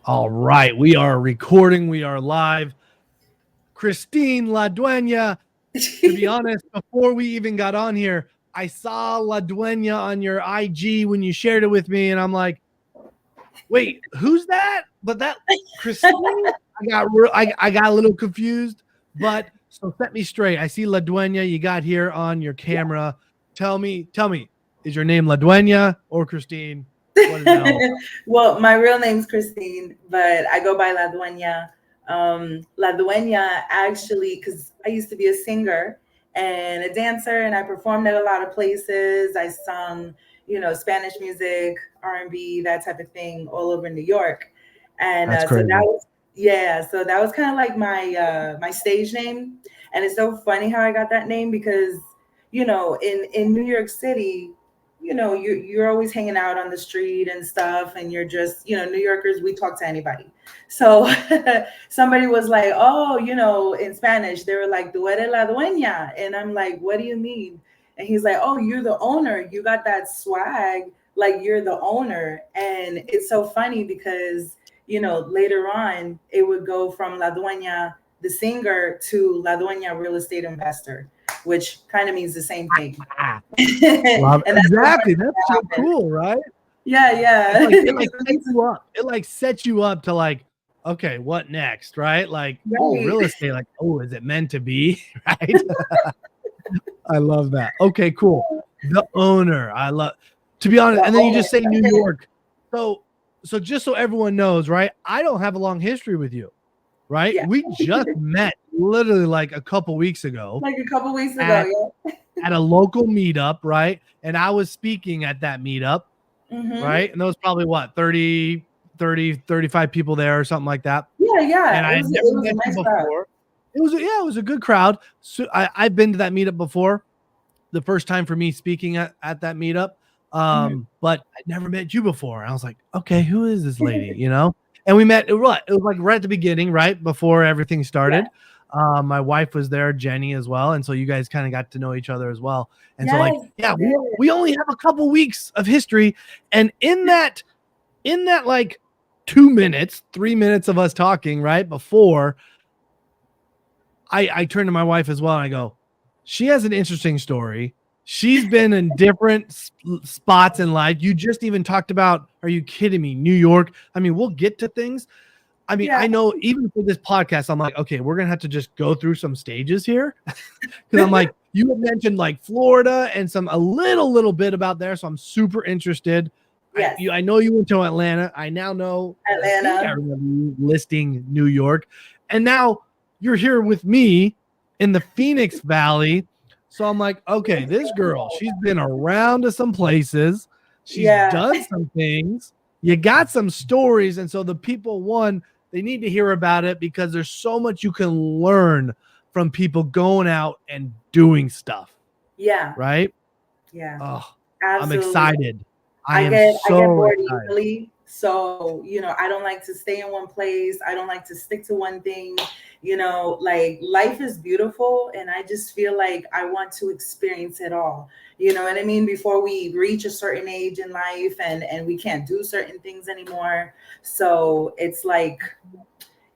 All right, we are recording. We are live. Christine La Dueña. To be honest, before we even got on here, I saw La Dueña on your IG when you shared it with me, and I'm like, wait, who's that? But that Christine, I got a little confused. But so set me straight. I see La Dueña you got here on your camera. Tell me, is your name La Dueña or Christine? What is that all about? Well, my real name's Christine, but I go by La Dueña. La Dueña actually, because I used to be a singer and a dancer, and I performed at a lot of places. I sung, Spanish music, R&B, that type of thing, all over New York. And That's so that crazy. was, yeah, so that was kind of like my stage name. And it's so funny how I got that name because, in New York City, you're always hanging out on the street and stuff, and you're just, New Yorkers, we talk to anybody. So somebody was like, oh, in Spanish they were like, tú eres la dueña, and I'm like, what do you mean? And he's like, oh, you're the owner, you got that swag, like you're the owner. And it's so funny because later on it would go from la dueña the singer to la dueña real estate investor, which kind of means the same thing. Ah, love And that's so exactly. funny That's that so happened. cool, right? Yeah, It's yeah. like it sets you up. It like sets you up to like, okay, what next, right? Like, oh, Right. real estate. Like, oh, is it meant to be, right? I love that. Okay, cool. The owner. I love. To be honest, The and then you owner. just say New York. So, so just so everyone knows, right? I don't have a long history with you, right? Yeah. We just met literally like a couple weeks ago Like a couple weeks at ago, at a local meetup, right? And I was speaking at that meetup, yeah. Hmm. right? And there was probably what, 35 people there or something like that. Yeah, yeah. And I It had was never it was a met you nice crowd. before. It was a good crowd. So I've been to that meetup before, the first time for me speaking at that meetup. Hmm. But I never met you before. I was like, okay, who is this lady? And we met, what? It was like right at the beginning, right before everything Yeah. started. My wife was there, Jenny, as well. And so you guys kind of got to know each other as well. And so Yes, like, we yeah, we, did. we only have a couple weeks of history. And in that like 2 minutes, 3 minutes of us talking right before, I turned to my wife as well and I go, she has an interesting story. She's been in different spots in life. You just even talked about, are you kidding me? New York. I mean, we'll get to things. I mean, Yeah. I know even for this podcast, I'm like, okay, we're going to have to just go through some stages here. Cause I'm like, you had mentioned like Florida and a little bit about there. So I'm super interested. Yes. I know you went to Atlanta. I now know, I think I Atlanta. remember you listing New York. And now you're here with me in the Phoenix Valley. So I'm like, okay, this girl, she's been around to some places. She's Yeah. done some things. You got some stories. And so the people, one, they need to hear about it because there's so much you can learn from people going out and doing stuff, Yeah. right? Yeah. Oh, I'm Absolutely. excited. I I am get I get so bored excited. easily. So, I don't like to stay in one place. I don't like to stick to one thing. Like life is beautiful and I just feel like I want to experience it all. You know what I mean? Before we reach a certain age in life and we can't do certain things anymore. So it's like,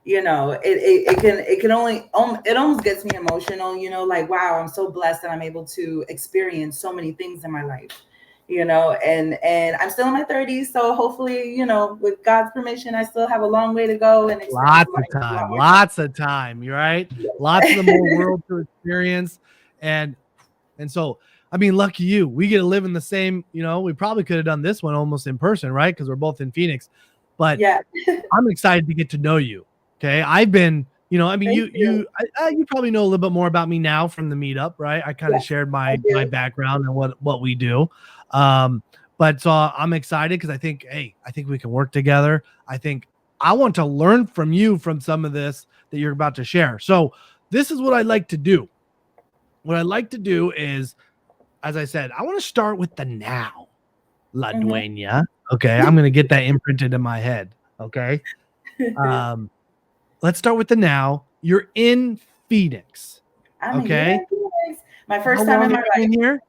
it can only it almost gets me emotional, like wow, I'm so blessed that I'm able to experience so many things in my life, and I'm still in my 30s, so hopefully, with God's permission, I still have a long way to go and experience Lots a of lot time, more things. lots of time. You're right. Lots of the more world to experience. And so, I mean, lucky you. We get to live in the same, we probably could have done this one almost in person, right? Because we're both in Phoenix. But Yeah. I'm excited to get to know you. Okay. I've been, I mean, Thank you. you probably know a little bit more about me now from the meetup, right? I kind of Yes, shared I my do. background and what we do. Um, but so I'm excited because I think we can work together. I want to learn from you from some of this that you're about to share. So this is what I like to do. What I like to do is, as I said, I want to start with the now, La Hmm. Dueña. Okay. I'm going to get that imprinted in my head. Okay. Um, let's start with the now. You're in Phoenix. I'm here Okay. in Phoenix. My How first time long in have my you been life. here?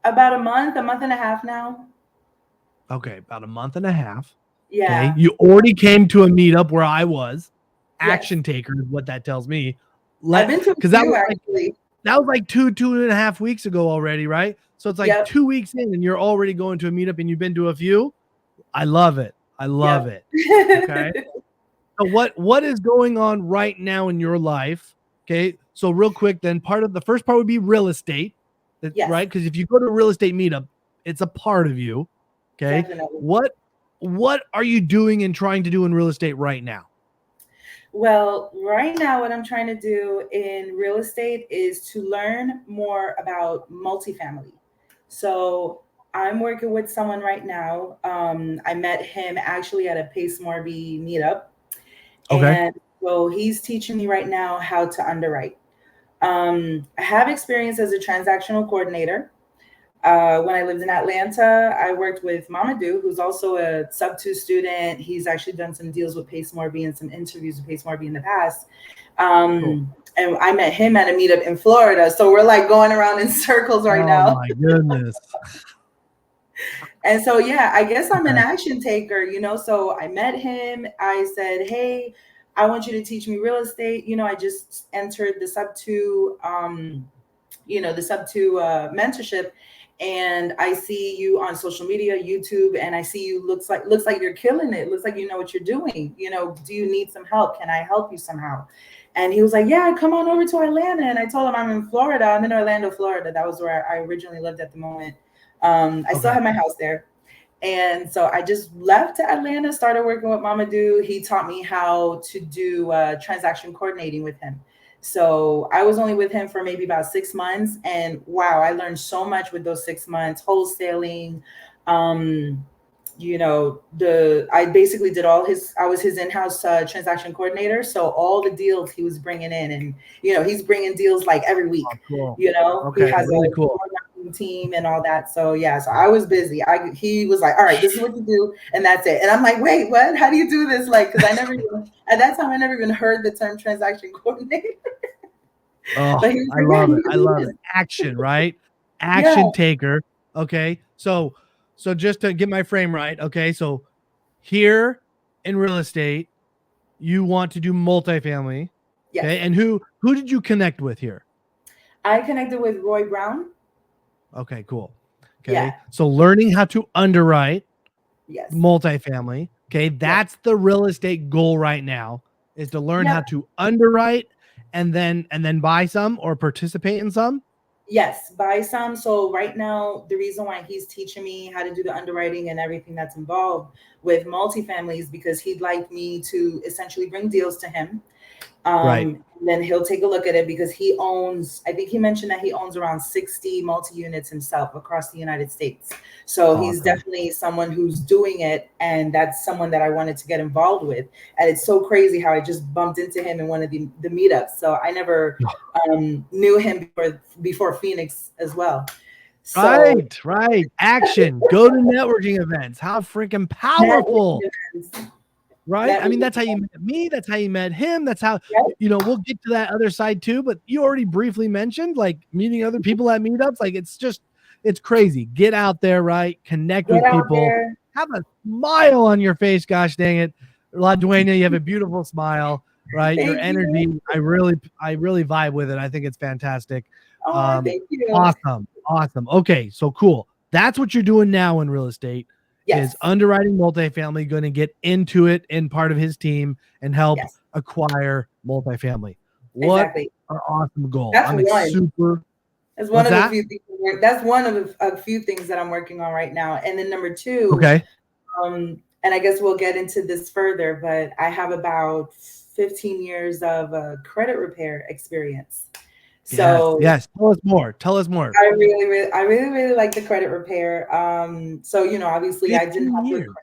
About a month and a half now. Okay. About a month and a half. Yeah. Okay. You already came to a meetup where I was. Action Yes. taker is what that tells me. I've been to a Because that few was actually. like 2.5 weeks ago already, right? So it's like Yep. 2 weeks in and you're already going to a meetup and you've been to a few. I love it. I love it. Okay. So what is going on right now in your life? Okay. So real quick, then the first part would be real estate. Yes, Right? Because if you go to a real estate meetup, it's a part of you. Okay. definitely. What are you doing and trying to do in real estate right now? Well, right now, what I'm trying to do in real estate is to learn more about multifamily. So I'm working with someone right now. I met him actually at a Pace Morby meetup. Okay. And so he's teaching me right now how to underwrite. I have experience as a transactional coordinator. When I lived in Atlanta, I worked with Mamadou, who's also a sub two student. He's actually done some deals with Pace Morby and some interviews with Pace Morby in the past. Cool. And I met him at a meetup in Florida. So we're like going around in circles right Oh now. my goodness. And so, yeah, I guess I'm an Okay. action taker, So I met him. I said, hey, I want you to teach me real estate. I just entered the sub two, mentorship. And I see you on social media, YouTube, and I see you looks like you're killing it. Looks like you know what you're doing. Do you need some help? Can I help you somehow? And he was like, yeah, come on over to Atlanta. And I told him I'm in Florida. I'm in Orlando, Florida. That was where I originally lived at the moment. I still have my house there. And so I just left to Atlanta, started working with Mamadou. He taught me how to do transaction coordinating with him. So I was only with him for maybe about 6 months. And wow, I learned so much with those 6 months, wholesaling. I basically did I was his in-house transaction coordinator. So all the deals he was bringing in, and, he's bringing deals like every week, Oh, cool. he Okay. has Really a cool. team and all that. So yeah, so I was busy. He was like, all right, this is what you do. And that's it. And I'm like, wait, what? How do you do this? Like, cause at that time, I never even heard the term transaction coordinator. Oh, But he was I like, yeah, love you it. can I do love this. it. Action, right? Yeah. Action taker. Okay. So just to get my frame right. Okay. So here in real estate, you want to do multifamily. Yes. Okay. And who did you connect with here? I connected with Roy Brown. Okay, cool. Okay. Yeah. So learning how to underwrite Yes. multifamily. Okay. That's the real estate goal right now, is to learn Yep. how to underwrite and then buy some or participate in some. Yes, buy some. So right now, the reason why he's teaching me how to do the underwriting and everything that's involved with multifamily is because he'd like me to essentially bring deals to him. Right. And then he'll take a look at it because I think he mentioned that he owns around 60 multi-units himself across the United States. So he's Awesome. definitely someone who's doing it. And that's someone that I wanted to get involved with. And it's so crazy how I just bumped into him in one of the meetups. So I never knew him before Phoenix as well. So Right. Action. Go to networking events. How freaking powerful. Right. I mean, that's how you met me. That's how you met him. That's how, we'll get to that other side too. But you already briefly mentioned like meeting other people at meetups. Like it's crazy. Get out there, right? Connect with people. Have a smile on your face. Gosh dang it. La Dueña, you have a beautiful smile, right? Your energy. I really vibe with it. I think it's fantastic. Thank you. Awesome. Okay. So cool. That's what you're doing now in real estate. Is underwriting multifamily, going to get into it in part of his team and help acquire multifamily. What an awesome goal. That's I'm one. super. That's one of the few things. That's one of a few things that I'm working on right now. And then number two, okay. And I guess we'll get into this further, but I have about 15 years of credit repair experience. So yes. Tell us more. I really like the credit repair. So obviously I didn't have to.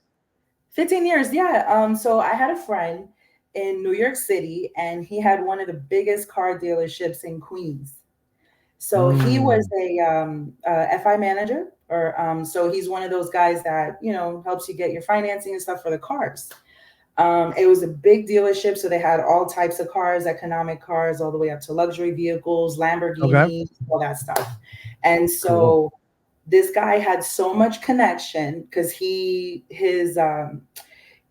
15 years, yeah. So I had a friend in New York City, and he had one of the biggest car dealerships in Queens. So he was a FI manager, or so he's one of those guys that helps you get your financing and stuff for the cars. It was a big dealership, so they had all types of cars, economic cars, all the way up to luxury vehicles, Lamborghinis, all that stuff. And so this guy had so much connection because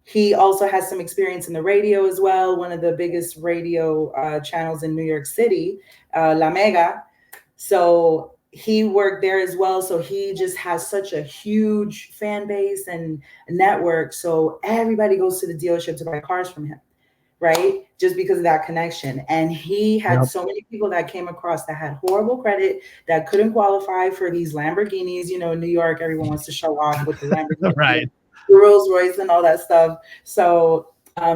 He also has some experience in the radio as well, one of the biggest radio channels in New York City, La Mega. So he worked there as well. So he just has such a huge fan base and network. So everybody goes to the dealership to buy cars from him, right? Just because of that connection. And he had Yep. so many people that came across that had horrible credit, that couldn't qualify for these Lamborghinis. You know, in New York, everyone wants to show off with the Lamborghini, Right. the Rolls Royce, and all that stuff. So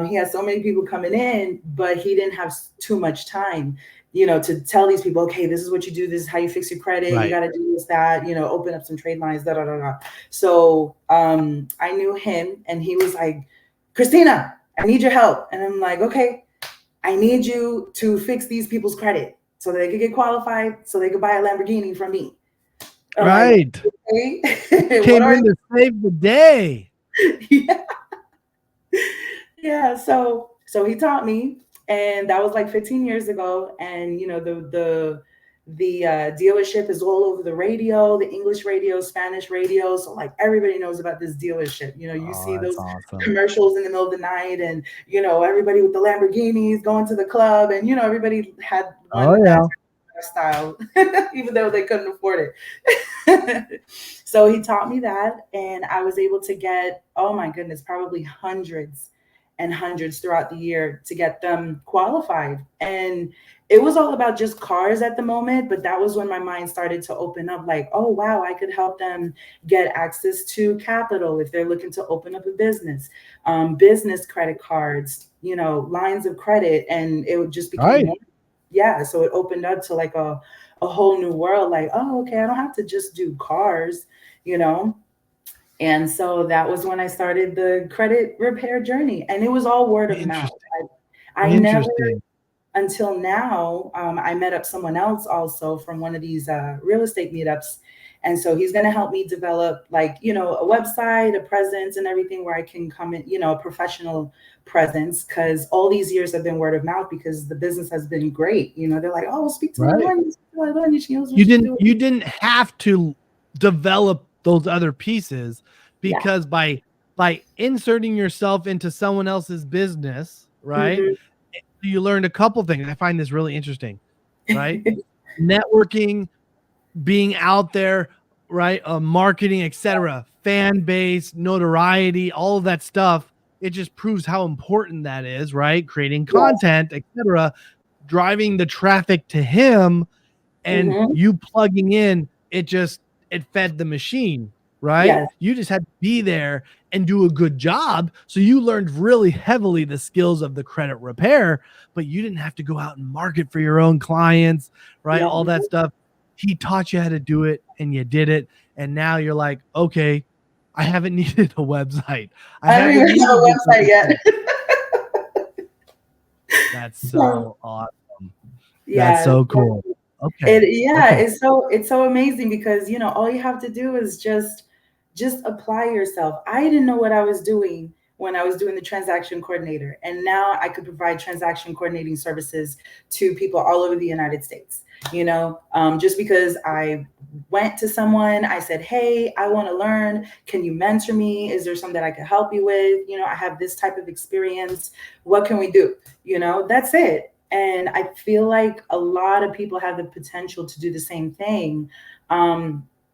he had so many people coming in, but he didn't have too much time, you know, to tell these people, okay, this is what you do, this is how you fix your credit, you Right. got to do this, that, you know, open up some trade lines, da da da da. So I knew him, and he was like, Christina, I need your help. And I'm like, okay, I need you to fix these people's credit so that they could get qualified, so they could buy a Lamborghini from me. I'm Right. like, okay. Came in to save the day. Yeah. Yeah. So he taught me, and that was like 15 years ago. And you know, the dealership is all over the radio, the English radio, Spanish radio. So like everybody knows about this dealership. You know, you see Oh, that's those awesome. commercials in the middle of the night, and you know, everybody with the Lamborghinis going to the club, and you know, everybody had one style, even though they couldn't afford it. So he taught me that, and I was able to get, oh my goodness, probably hundreds and hundreds throughout the year to get them qualified. And it was all about just cars at the moment, but that was when my mind started to open up, like, oh wow, I could help them get access to capital if they're looking to open up a business, business credit cards, you know, lines of credit. And it just became more, yeah. So it opened up to like a whole new world, like, oh, okay, I don't have to just do cars, you know. And so that was when I started the credit repair journey, and it was all word of mouth. I never, until now, I met up someone else also from one of these real estate meetups. And so he's going to help me develop, like, you know, a website, a presence, and everything where I can come in, you know, a professional presence. Because all these years have been word of mouth, because the business has been great. You know, they're like, oh, speak to Dueña. She knows what you didn't have to develop those other pieces, because by inserting yourself into someone else's business, right? You learned a couple things. I find this really interesting, right? Networking, being out there, right? Marketing, etc., fan base, notoriety, all of that stuff. It just proves how important that is, right? Creating content, etc., driving the traffic to him, and you plugging in. It fed the machine, right? You just had to be there and do a good job. So you learned really heavily the skills of the credit repair, but you didn't have to go out and market for your own clients, right? All that stuff. He taught you how to do it, and you did it. And now you're like, okay, I haven't needed a website. I don't even have a website yet. That's so awesome. Yeah. That's so cool. Okay. It's so amazing, because you know, all you have to do is just apply yourself. I didn't know what I was doing when I was doing the transaction coordinator, and now I could provide transaction coordinating services to people all over the United States. You know, just because I went to someone, I said, hey, I want to learn. Can you mentor me? Is there something that I can help you with? You know, I have this type of experience. What can we do? You know, that's it. And I feel like a lot of people have the potential to do the same thing.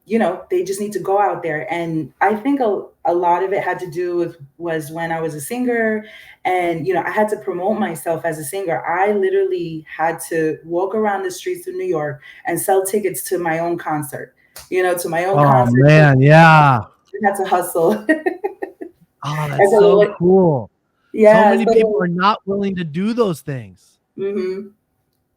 You know, they just need to go out there. And I think a lot of it had to do was when I was a singer, and, you know, I had to promote myself as a singer. I literally had to walk around the streets of New York and sell tickets to my own concert, you know, to my own concert. Oh man, yeah. I had to hustle. Oh, that's so cool. Yeah. So many people are not willing to do those things.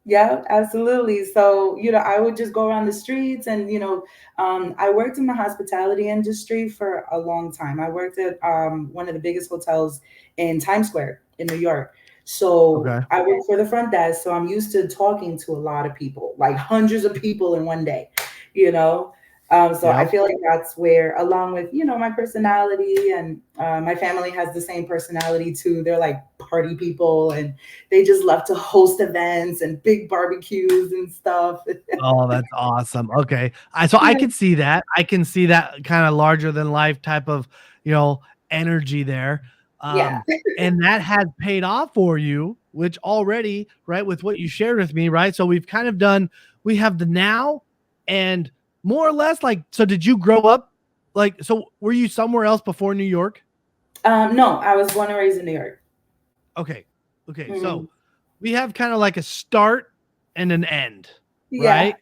Yeah, absolutely. So, you know, I would just go around the streets, and, you know, I worked in the hospitality industry for a long time. I worked at one of the biggest hotels in Times Square in New York. So I worked for the front desk. So I'm used to talking to a lot of people, like hundreds of people in one day, you know. I feel like that's where, along with, you know, my personality, and my family has the same personality too. They're like party people, and they just love to host events and big barbecues and stuff. Oh, that's awesome. Okay. I can see that. I can see that kind of larger than life type of, you know, energy there. Yeah. And that has paid off for you, which already, right, with what you shared with me, right? So we've kind of done, we have the now and more or less like, so did you grow up like, so were you somewhere else before New York? No, I was born and raised in New York. Okay. Okay. Mhm. So we have kind of like a start and an end, Yeah. right?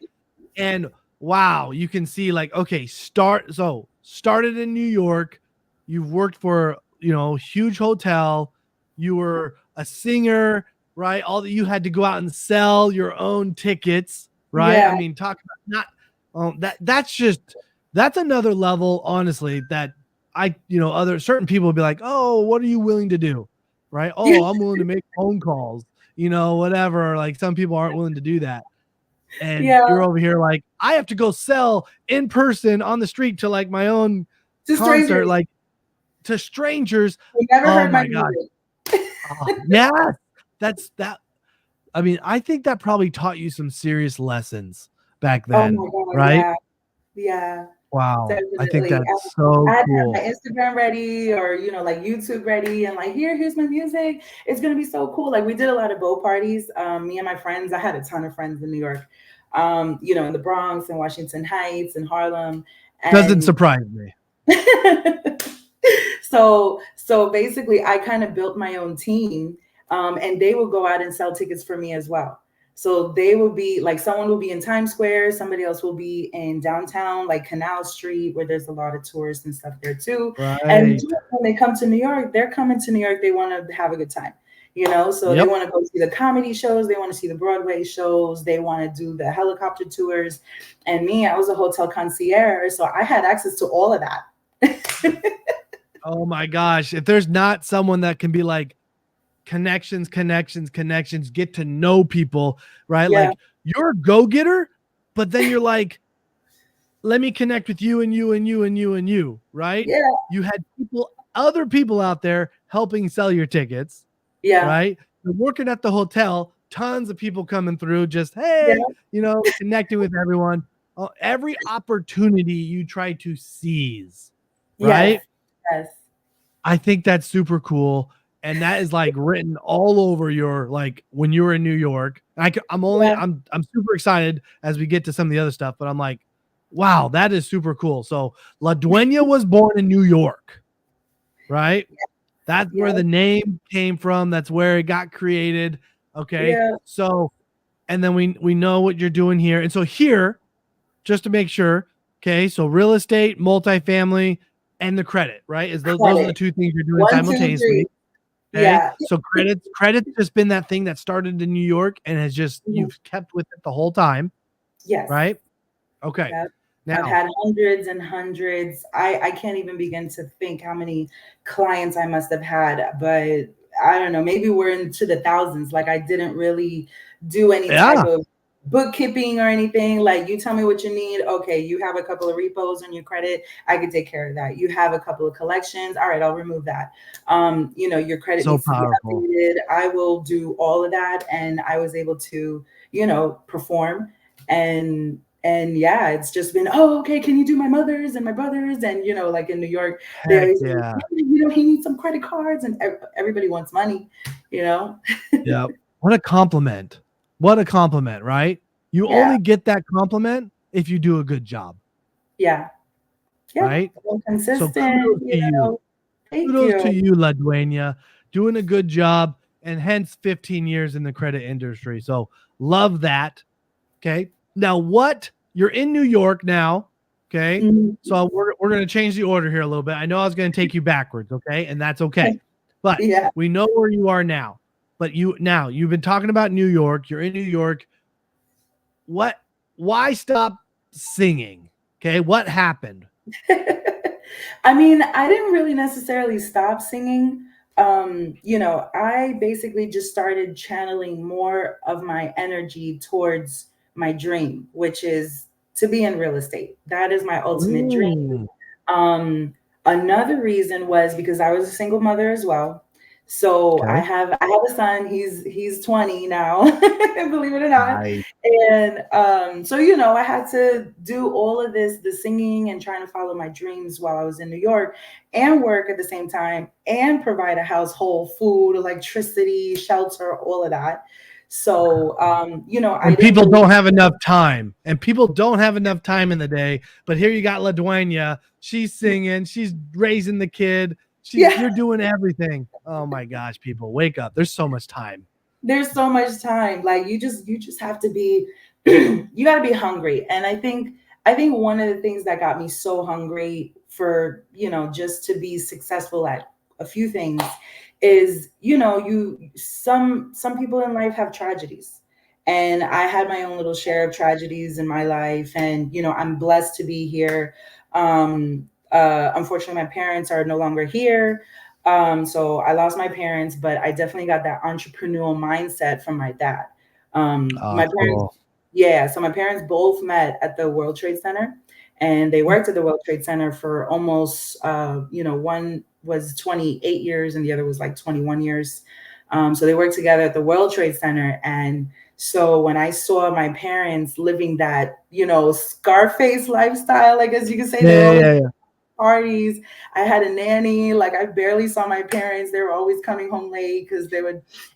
And wow, you can see like, okay, started in New York, you've worked for, huge hotel, you were a singer, right? All that you had to go out and sell your own tickets, right? I Yeah. mean, talk about not that's another level, honestly, that other certain people would be like, oh, what are you willing to do? Right? Oh, I'm willing to make phone calls, whatever. Like some people aren't willing to do that, and Yeah. you're over here like, I have to go sell in person on the street to like my own To concert, strangers. like to strangers. They never Oh heard my my gosh. music. Yeah. That's that. I mean, I think that probably taught you some serious lessons back Oh then, my God. right? Yeah. Yeah. Wow. I think Definitely. that's so I had to have my cool. Instagram ready or, like YouTube ready and like, here's my music. It's going to be so cool. Like we did a lot of boat parties. Me and my friends, I had a ton of friends in New York, in the Bronx and Washington Heights and Harlem. Doesn't And surprise me. so basically I kind of built my own team, and they will go out and sell tickets for me as well. So they will be like, someone will be in Times Square, somebody else will be in downtown, like Canal Street, where there's a lot of tourists and stuff there too. And Right. when they come to New York, they're coming to New York, they want to have a good time. So they Yep. want to go see the comedy shows, they want to see the Broadway shows, they want to do the helicopter tours. And me, I was a hotel concierge, so I had access to all of that. Oh my gosh. If there's not someone that can be like connections, get to know people, right? Yeah. Like you're a go-getter, but then you're like, let me connect with you and you and you and you and you, right? Yeah. You had other people out there helping sell your tickets, Yeah. right? You're working at the hotel, tons of people coming through, just, Yeah. hey, connecting with everyone. Every opportunity you try to seize, Yes. right? Yes. I think that's super cool. And that is like written all over your, like when you were in New York. Yeah. I'm super excited as we get to some of the other stuff, but I'm like, wow, that is super cool. So La Dueña was born in New York, right? That's where Yeah. the name came from. That's where it got created. Okay. Yeah. So, and then we know what you're doing here. And so here, just to make sure, okay, so real estate, multifamily, and the credit, right? Those are the Credit. two things you're doing 1, 2, 3. simultaneously. Okay. Yeah. So credit's just been that thing that started in New York and has just Mhm. you've kept with it the whole time, Yes. right? Okay. Yep. I've Now, had hundreds and hundreds. I can't even begin to think how many clients I must have had, but I don't know, maybe we're into the thousands. Like I didn't really do any type yeah. of bookkeeping or anything. Like you tell me what you need. Okay, you have a couple of repos on your credit. I can take care of that. You have a couple of collections. All right, I'll remove that. Your credit So needs to be powerful. updated. I will do all of that. And I was able to, perform and yeah, it's just been, oh, okay, can you do my mother's and my brother's? And like in New York, they Heck always say, yeah. he needs some credit cards, and everybody wants money, you know? Yeah. What a compliment. What a compliment, right? You Yeah, only get that compliment if you do a good job, yeah, yeah. right? Well, So consistent, thank kudos to you. you, La Dueña, doing a good job, and hence 15 years in the credit industry. So love that. Okay. Now you're in New York now. Okay. Mhm. So we're gonna change the order here a little bit. I know I was gonna take you backwards, okay, and that's okay. But Yeah. we know where you are now. But you've been talking about New York. You're in New York. Why stop singing? Okay. What happened? I mean, I didn't really necessarily stop singing. I basically just started channeling more of my energy towards my dream, which is to be in real estate. That is my ultimate dream. Mm, Um, Another reason was because I was a single mother as well. So Okay. I have a son. He's 20 now, believe it or not. Nice. And so I had to do all of this, the singing and trying to follow my dreams while I was in New York, and work at the same time, and provide a household, food, electricity, shelter, all of that. So I And didn't people really. don't have enough time. And people don't have enough time in the day. But here you got La Dueña. She's singing. She's raising the kid. Yeah. You're doing everything. Oh my gosh, people, wake up. There's so much time. There's so much time. Like you just have to be you got to be hungry. And I think one of the things that got me so hungry for, just to be successful at a few things is, some people in life have tragedies. And I had my own little share of tragedies in my life, and I'm blessed to be here. Unfortunately, my parents are no longer here. So I lost my parents, but I definitely got that entrepreneurial mindset from my dad. Oh, My parents, cool. yeah, so my parents both met at the World Trade Center, and they worked at the World Trade Center for almost, one was 28 years and the other was like 21 years. So they worked together at the World Trade Center. And so when I saw my parents living that, Scarface lifestyle, I guess you could say, they were Yeah, always yeah, yeah. parties. I had a nanny. Like, I barely saw my parents. They were always coming home late because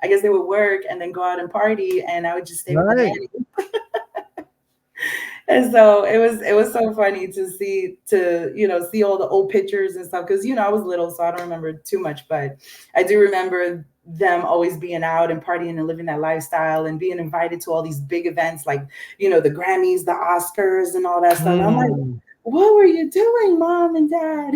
I guess they would work and then go out and party, and I would just stay with the Right. nanny. And so it was so funny to see all the old pictures and stuff, because I was little, so I don't remember too much, but I do remember them always being out and partying and living that lifestyle and being invited to all these big events, like the Grammys, the Oscars, and all that stuff. And I'm like, Mm, what were you doing, mom and dad?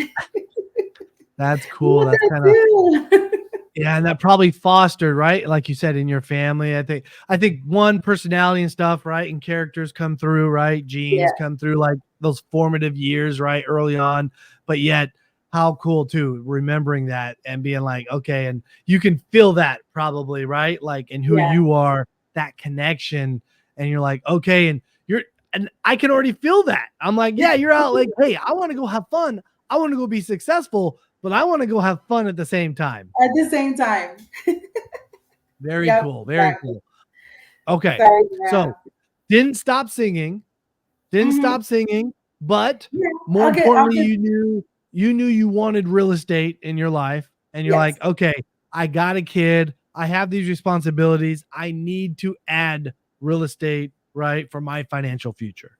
that's cool. What did That's I kind of, do? yeah, and that probably fostered, right? Like you said, in your family. I think one, personality and stuff, right? And characters come through, right? Yeah, Genes come through, like those formative years, right? Early on. But yet, how cool too, remembering that and being like, okay, and you can feel that probably, right? Like in who yeah, you are, that connection. And you're like, okay, and I can already feel that. I'm like, yeah, you're out like, hey, I want to go have fun. I want to go be successful, but I want to go have fun at the same time. at the same time. Very Yep, cool. Very exactly. cool. Okay. So yeah. So didn't stop singing, didn't Hmm. stop singing, but Yeah, more I'll importantly, get. you knew you wanted real estate in your life. And you're Yes. like, okay, I got a kid. I have these responsibilities. I need to add real estate, right, for my financial future.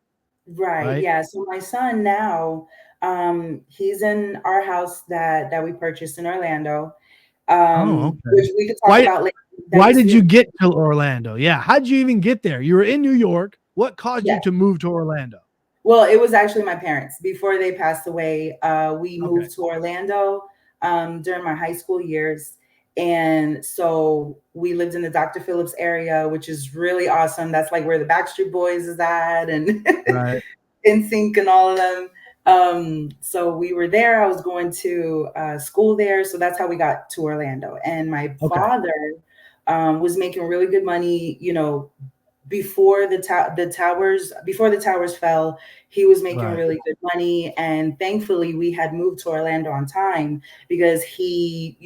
Right. Right. Yeah. So my son now, he's in our house that we purchased in Orlando, Oh, which okay. we could talk Why about later. That why used to did be. you get to Orlando? Yeah. How'd you even get there? You were in New York. What caused Yeah. you to move to Orlando? Well, it was actually my parents before they passed away. We Okay. moved to Orlando during my high school years. And so we lived in the Dr. Phillips area, which is really awesome. That's like where the Backstreet Boys is at, and Right. in sync and all of them. So we were there. I was going to school there. So that's how we got to Orlando. And my Okay. father was making really good money, before the towers fell. He was making Right. really good money, and thankfully we had moved to Orlando on time, because he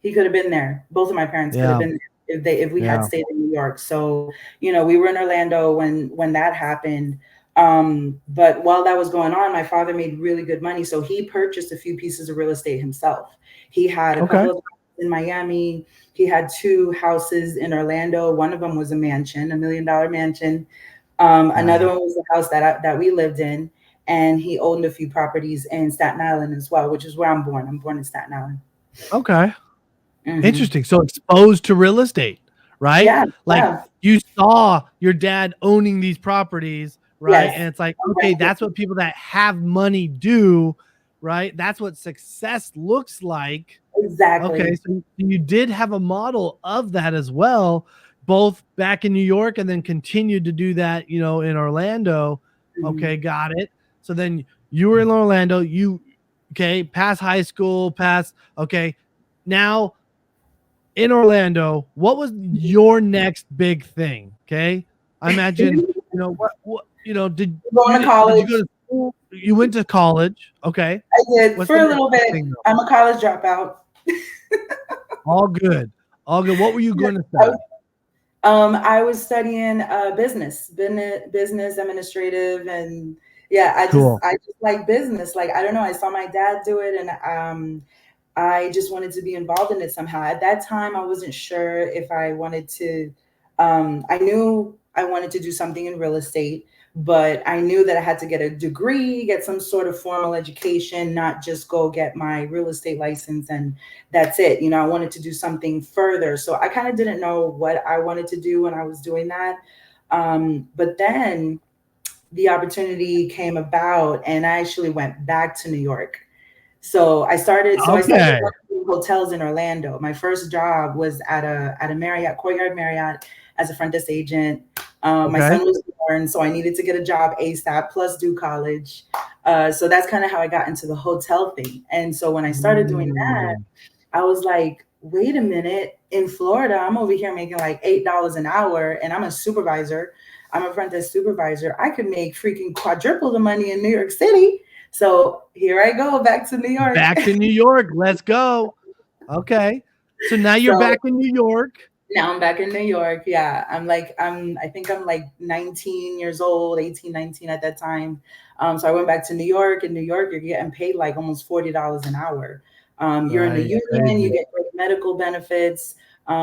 could have been there. Both of my parents could have Yeah. been there if we had Yeah. stayed in New York. So, we were in Orlando when that happened. But while that was going on, my father made really good money. So he purchased a few pieces of real estate himself. He had a Okay. couple of houses in Miami. He had two houses in Orlando. One of them was a mansion, $1 million mansion. Another Nice. one was the house that we lived in. And he owned a few properties in Staten Island as well, which is where I'm born. I'm born in Staten Island. Okay. Hmm. Interesting. So exposed to real estate, right? Yeah, Like yeah. you saw your dad owning these properties, right? Yes. And it's like, okay, that's what people that have money do, right? That's what success looks like. Okay, Exactly. so you did have a model of that as well, both back in New York and then continued to do that, in Orlando. Mhm. Okay, got it. So then you were in Orlando, okay, past high school, okay. Now in Orlando, what was your next big thing? Okay. I imagine, Going to did you go college. to school? You went to college. Okay. I did What's for the a next little big bit. thing though? I'm a college dropout. All good. All good. What were you going to I study? was, I was studying business administrative, and yeah, Cool. I just like business. Like, I don't know, I saw my dad do it, and I just wanted to be involved in it somehow. At that time, I wasn't sure if I wanted to. I knew I wanted to do something in real estate, but I knew that I had to get a degree, get some sort of formal education, not just go get my real estate license and that's it. You know, I wanted to do something further. So I kind of didn't know what I wanted to do when I was doing that. But then the opportunity came about, and I actually went back to New York. I started Okay. working in hotels in Orlando. My first job was at a Marriott, Courtyard Marriott, as a front desk agent. My Okay. son was born, so I needed to get a job ASAP plus do college. So that's kind of how I got into the hotel thing. And so when I started doing that, Mm. I was like, wait a minute, in Florida, I'm over here making like $8 an hour, and I'm a supervisor. I'm a front desk supervisor. I could make freaking quadruple the money in New York City. So here I go back to New York. Back to New York. Let's go. Okay. So now you're So back in New York. now I'm back in New York. Yeah. I think I'm like 19 years old, 18, 19 at that time. So I went back to New York. In New York, you're getting paid like almost $40 an hour. You're in the Right. union, you Crazy. get great medical benefits,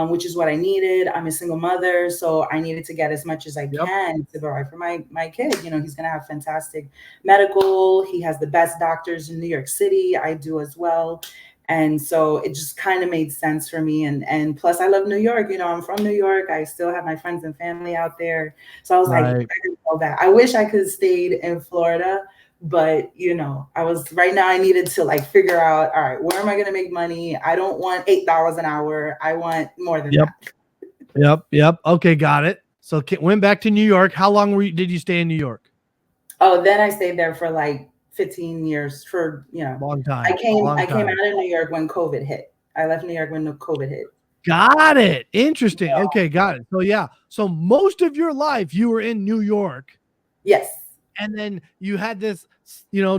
which is what I needed. I'm a single mother, so I needed to get as much as I Yep. can to provide for my kid. You know, he's gonna have fantastic medical. He has the best doctors in New York City. I do as well. And so it just kind of made sense for me. And plus I love New York. You know, I'm from New York. I still have my friends and family out there. So I was like, Right. I can go back. I wish I could have stayed in Florida, but you know, I was right now I needed to like figure out, all right, where am I going to make money? I don't want $8 an hour. I want more than Yep. that. Yep. Okay, got it. So went back to New York. How long did you stay in New York? Oh, then I stayed there for like 15 years for, you know, Long time. I Long came time. out of New York when COVID hit. I left New York when the COVID hit. Got it. Interesting. Okay, got it. So yeah. So most of your life you were in New York, Yes. and then you had this,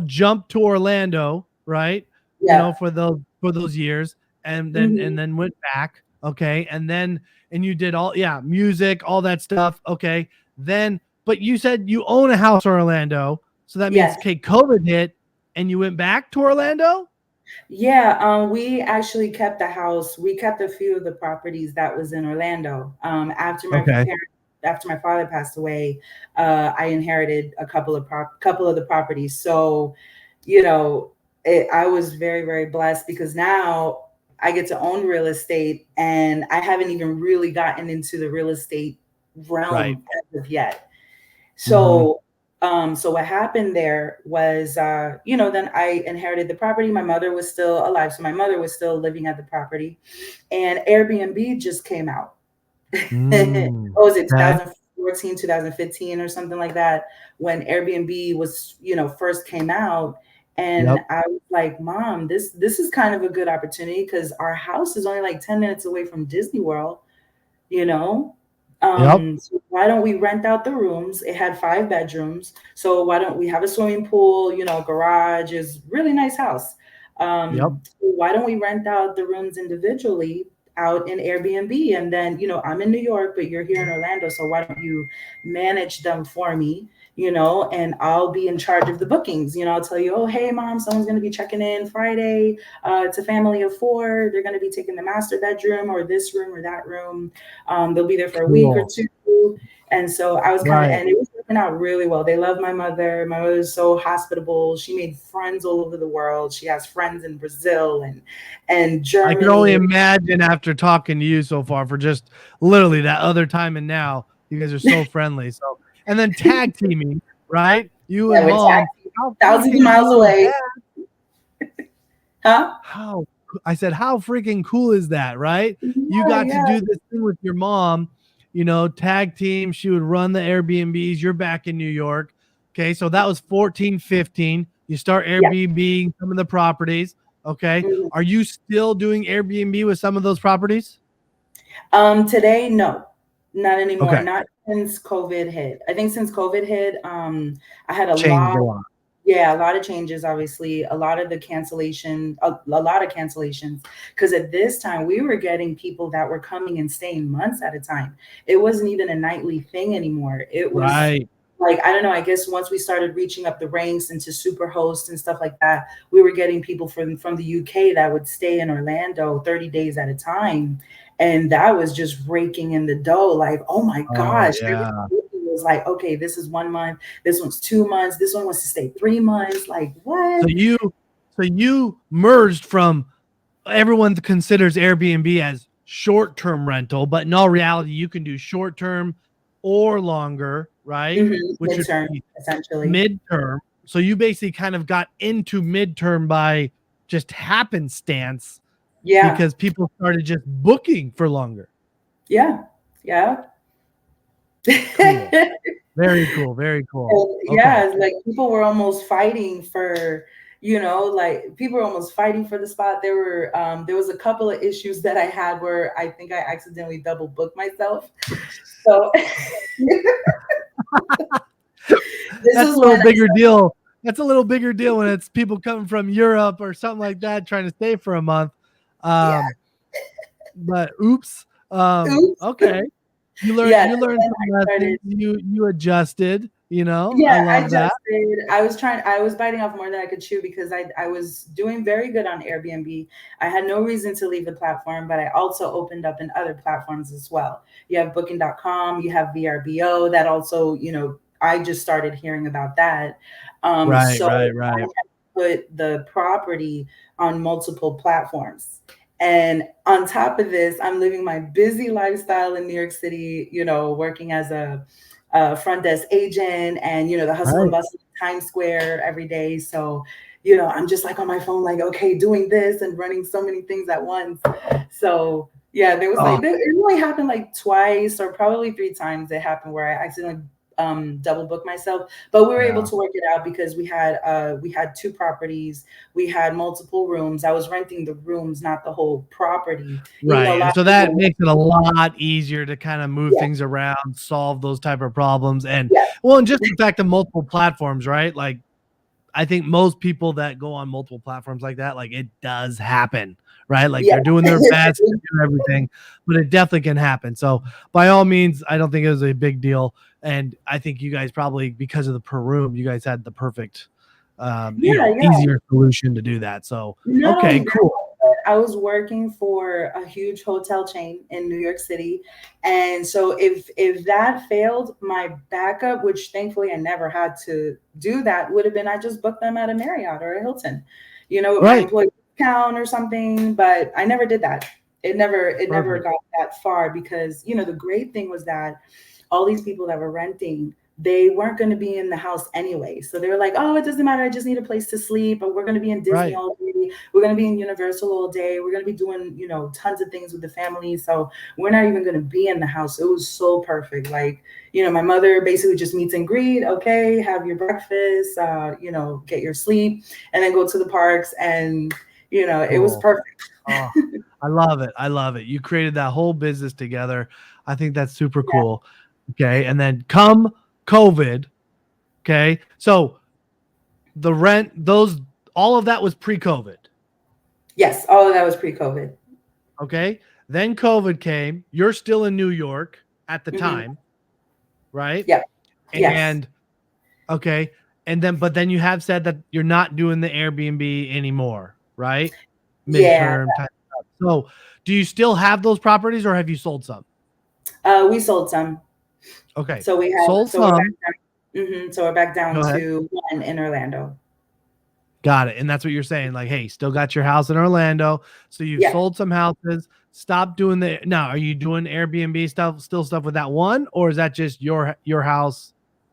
jump to Orlando, right? Yeah. For those years, and Mhm. then went back. Okay, and you did all, yeah, music, all that stuff. Okay, then but you said you own a house in Orlando, so that means, Yes. okay, COVID hit, and you went back to Orlando. Yeah, we actually kept the house. We kept a few of the properties that was in Orlando. Okay. After my father passed away, I inherited a couple of the properties. So, you know, I was very, very blessed because now I get to own real estate, and I haven't even really gotten into the real estate Right. realm as of yet. Mm-hmm. So what happened there was, then I inherited the property. My mother was still alive, so my mother was still living at the property, and Airbnb just came out. What was it, Okay. 2014, 2015, or something like that, when Airbnb was, first came out. And Yep. I was like, Mom, this is kind of a good opportunity because our house is only like 10 minutes away from Disney World, you know. Yep. So why don't we rent out the rooms? It had 5 bedrooms, so why don't we have a swimming pool, garage, is really nice house. Yep. Why don't we rent out the rooms individually out in Airbnb? And then, I'm in New York, but you're here in Orlando, so why don't you manage them for me? And I'll be in charge of the bookings. I'll tell you, oh, hey, Mom, someone's going to be checking in Friday. It's a family of 4. They're going to be taking the master bedroom or this room or that room. They'll be there for a week or Cool. 2. And so I was Right. and it was working out really well. They love my mother. My mother is so hospitable. She made friends all over the world. She has friends in Brazil and I can only Germany. imagine after talking to you so far, for just literally that other time and now, you guys are so friendly. So, and then tag teaming, right? You Yeah, and with mom. taxi, How thousands of freaking miles cool is away. that? Huh? How I said, how freaking cool is that, right? You Yeah, got to yeah. do this thing with your mom, tag team. She would run the Airbnbs. You're back in New York. Okay. So that was 14, 15. You start Yeah. Airbnb some of the properties. Okay. Mhm. Are you still doing Airbnb with some of those properties? Today, no, not anymore. Okay. Not since COVID hit. I think since COVID hit, I had a Changed lot. a lot. Yeah, a lot of changes, obviously, a lot of the cancellation, a lot of cancellations. Because at this time, we were getting people that were coming and staying months at a time. It wasn't even a nightly thing anymore. It was Right. like, I don't know, I guess once we started reaching up the ranks into super hosts and stuff like that, we were getting people from the UK that would stay in Orlando 30 days at a time. And that was just raking in the dough. Like, oh my Oh gosh, yeah. everything was like, okay, this is 1 month, this one's 2 months, this one wants to stay 3 months. Like, So what? you merged from everyone considers Airbnb as short-term rental, but in all reality, you can do short-term or longer, right? Which would Midterm, be essentially. midterm. So you basically kind of got into midterm by just happenstance Yeah, because people started just booking for longer. yeah, yeah. Cool. Very cool. Very cool. And Okay. yeah, it's like people were almost fighting for, like people were almost fighting for the spot. There was a couple of issues that I had where I think I accidentally double booked myself. So this That's is a little when I bigger deal. That's a little bigger deal when it's people coming from Europe or something like that trying to stay for a month. yeah, Um, but oops. oops. Okay. Yeah, You so learned then some I started. lessons. You adjusted, you know. I Yeah, I love that. adjusted. I was biting off more than I could chew because I was doing very good on Airbnb. I had no reason to leave the platform, but I also opened up in other platforms as well. You have booking.com, you have VRBO that also, I just started hearing about that. Right, So right, I right. had put the property on multiple platforms. And on top of this, I'm living my busy lifestyle in New York City, working as a front desk agent and the hustle and Right. bustle of Times Square every day. So, I'm just like on my phone, like, okay, doing this and running so many things at once. So yeah, there was Oh, like it only happened like twice or probably three times it happened where I accidentally double booked myself. But we were able yeah. to work it out because we had two properties, we had multiple rooms. I was renting the rooms, not the whole property. Even though a Right. lot And so of that people, makes it a lot easier to kind of move yeah, things around, solve those type of problems. And yeah, well, and just the fact of multiple platforms, right? Like I think most people that go on multiple platforms like that, like it does happen, right? Like yeah. they're doing their best, they're doing everything, but it definitely can happen. So by all means, I don't think it was a big deal. And I think you guys probably, because of the per room, you guys had the perfect, Yeah, yeah. easier solution to do that. So, Not only okay, that, cool. but I was working for a huge hotel chain in New York City. And so if that failed, my backup, which thankfully I never had to do that, would have been I just booked them at a Marriott or a Hilton, with my Right. employee discount or something. But I never did that. It never Perfect. got that far because the great thing was that all these people that were renting, they weren't going to be in the house anyway. So they were like, oh, it doesn't matter. I just need a place to sleep. But we're going to be in Disney Right. all day. We're going to be in Universal all day. We're going to be doing, tons of things with the family. So we're not even going to be in the house. It was so perfect. Like, my mother basically just meets and greet. Okay, have your breakfast, get your sleep, and then go to the parks. And, it was Cool. perfect. Oh, I love it. I love it. You created that whole business together. I think that's super Yeah. cool. Okay. And then come COVID. Okay. So the rent, all of that was pre COVID. Yes. All of that was pre-COVID. Okay. Then COVID came. You're still in New York at the Hmm. time, right? Yep. Yes. And okay. But then you have said that you're not doing the Airbnb anymore, right? Yeah. Midterm type stuff. So do you still have those properties or have you sold some? We sold some. Okay. So we have, Sold so we're back some. down. So we're back down Go ahead. to one in Orlando. Got it. And that's what you're saying. Like, hey, still got your house in Orlando. So you've Yeah. sold some houses. Stop doing the now. Are you doing Airbnb stuff, still stuff with that one, or is that just your house?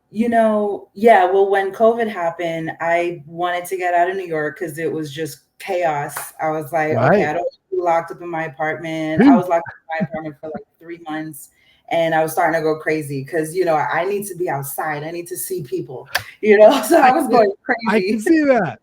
Yeah. Well, when COVID happened, I wanted to get out of New York because it was just chaos. I was like, okay, Right. I don't want to be locked up in my apartment. I Hmm. was locked up in my apartment for like 3 months. And I was starting to go crazy because, I need to be outside. I need to see people, so I I was can, going I can crazy. see that.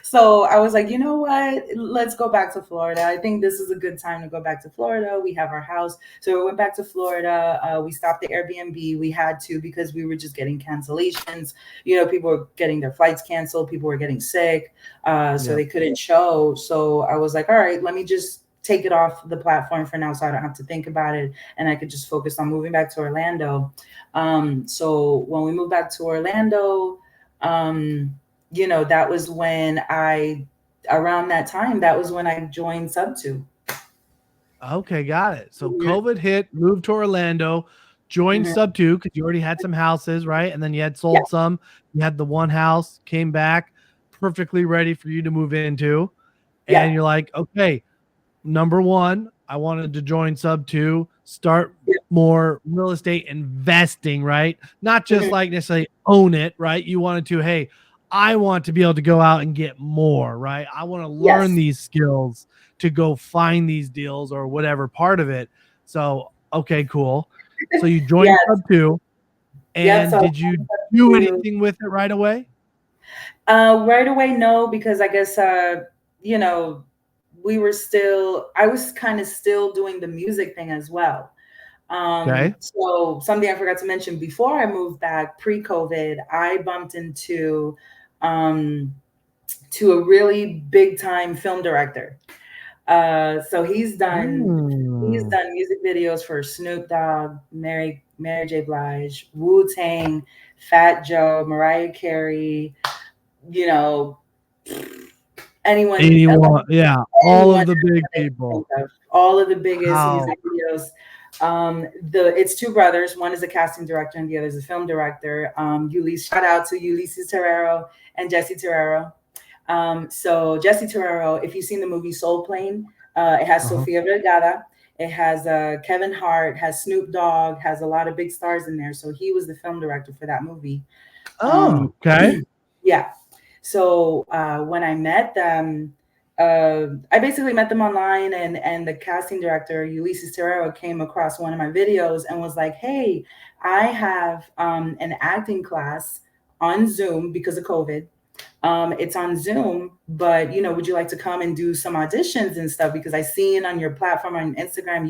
So I was like, you know what? Let's go back to Florida. I think this is a good time to go back to Florida. We have our house. So we went back to Florida. We stopped the Airbnb. We had to because we were just getting cancellations. You know, people were getting their flights canceled. People were getting sick. So they couldn't show. So I was like, all right, let me just take it off the platform for now so I don't have to think about it. And I could just focus on moving back to Orlando. So when we moved back to Orlando, you know, that was when around that time, that was when I joined Sub2. Okay, got it. So COVID hit, moved to Orlando, joined Sub2 because you already had some houses, right? And then you had sold some. You had the one house, came back, perfectly ready for you to move into. And you're like, okay, number one, I wanted to join Sub2, start more real estate investing, right? Not just like necessarily own it, right? You wanted to, hey, I want to be able to go out and get more, right? I want to learn these skills to go find these deals or whatever part of it. So, okay, cool. So you joined Sub2, and so did you do anything with it right away? Right away, no, because I guess, you know, I was kind of still doing the music thing as well. So something I forgot to mention before I moved back pre-COVID, I bumped into to a really big time film director. So he's done music videos for Snoop Dogg, Mary J. Blige, Wu-Tang, Fat Joe, Mariah Carey, you know, anyone, all of the big people, all of the biggest music videos. It's two brothers. One is a casting director and the other is a film director. Shout out to Ulysses Terrero and Jesse Terrero. So Jesse Terrero, if you've seen the movie Soul Plane, it has Sofia Vergara. It has Kevin Hart, has Snoop Dogg, has a lot of big stars in there. So he was the film director for that movie. Yeah. So when I met them, I basically met them online, and the casting director, Ulysses Terrero, came across one of my videos and was like, hey, I have an acting class on Zoom because of COVID. It's on Zoom, but you know, would you like to come and do some auditions and stuff? Because I seen on your platform on Instagram,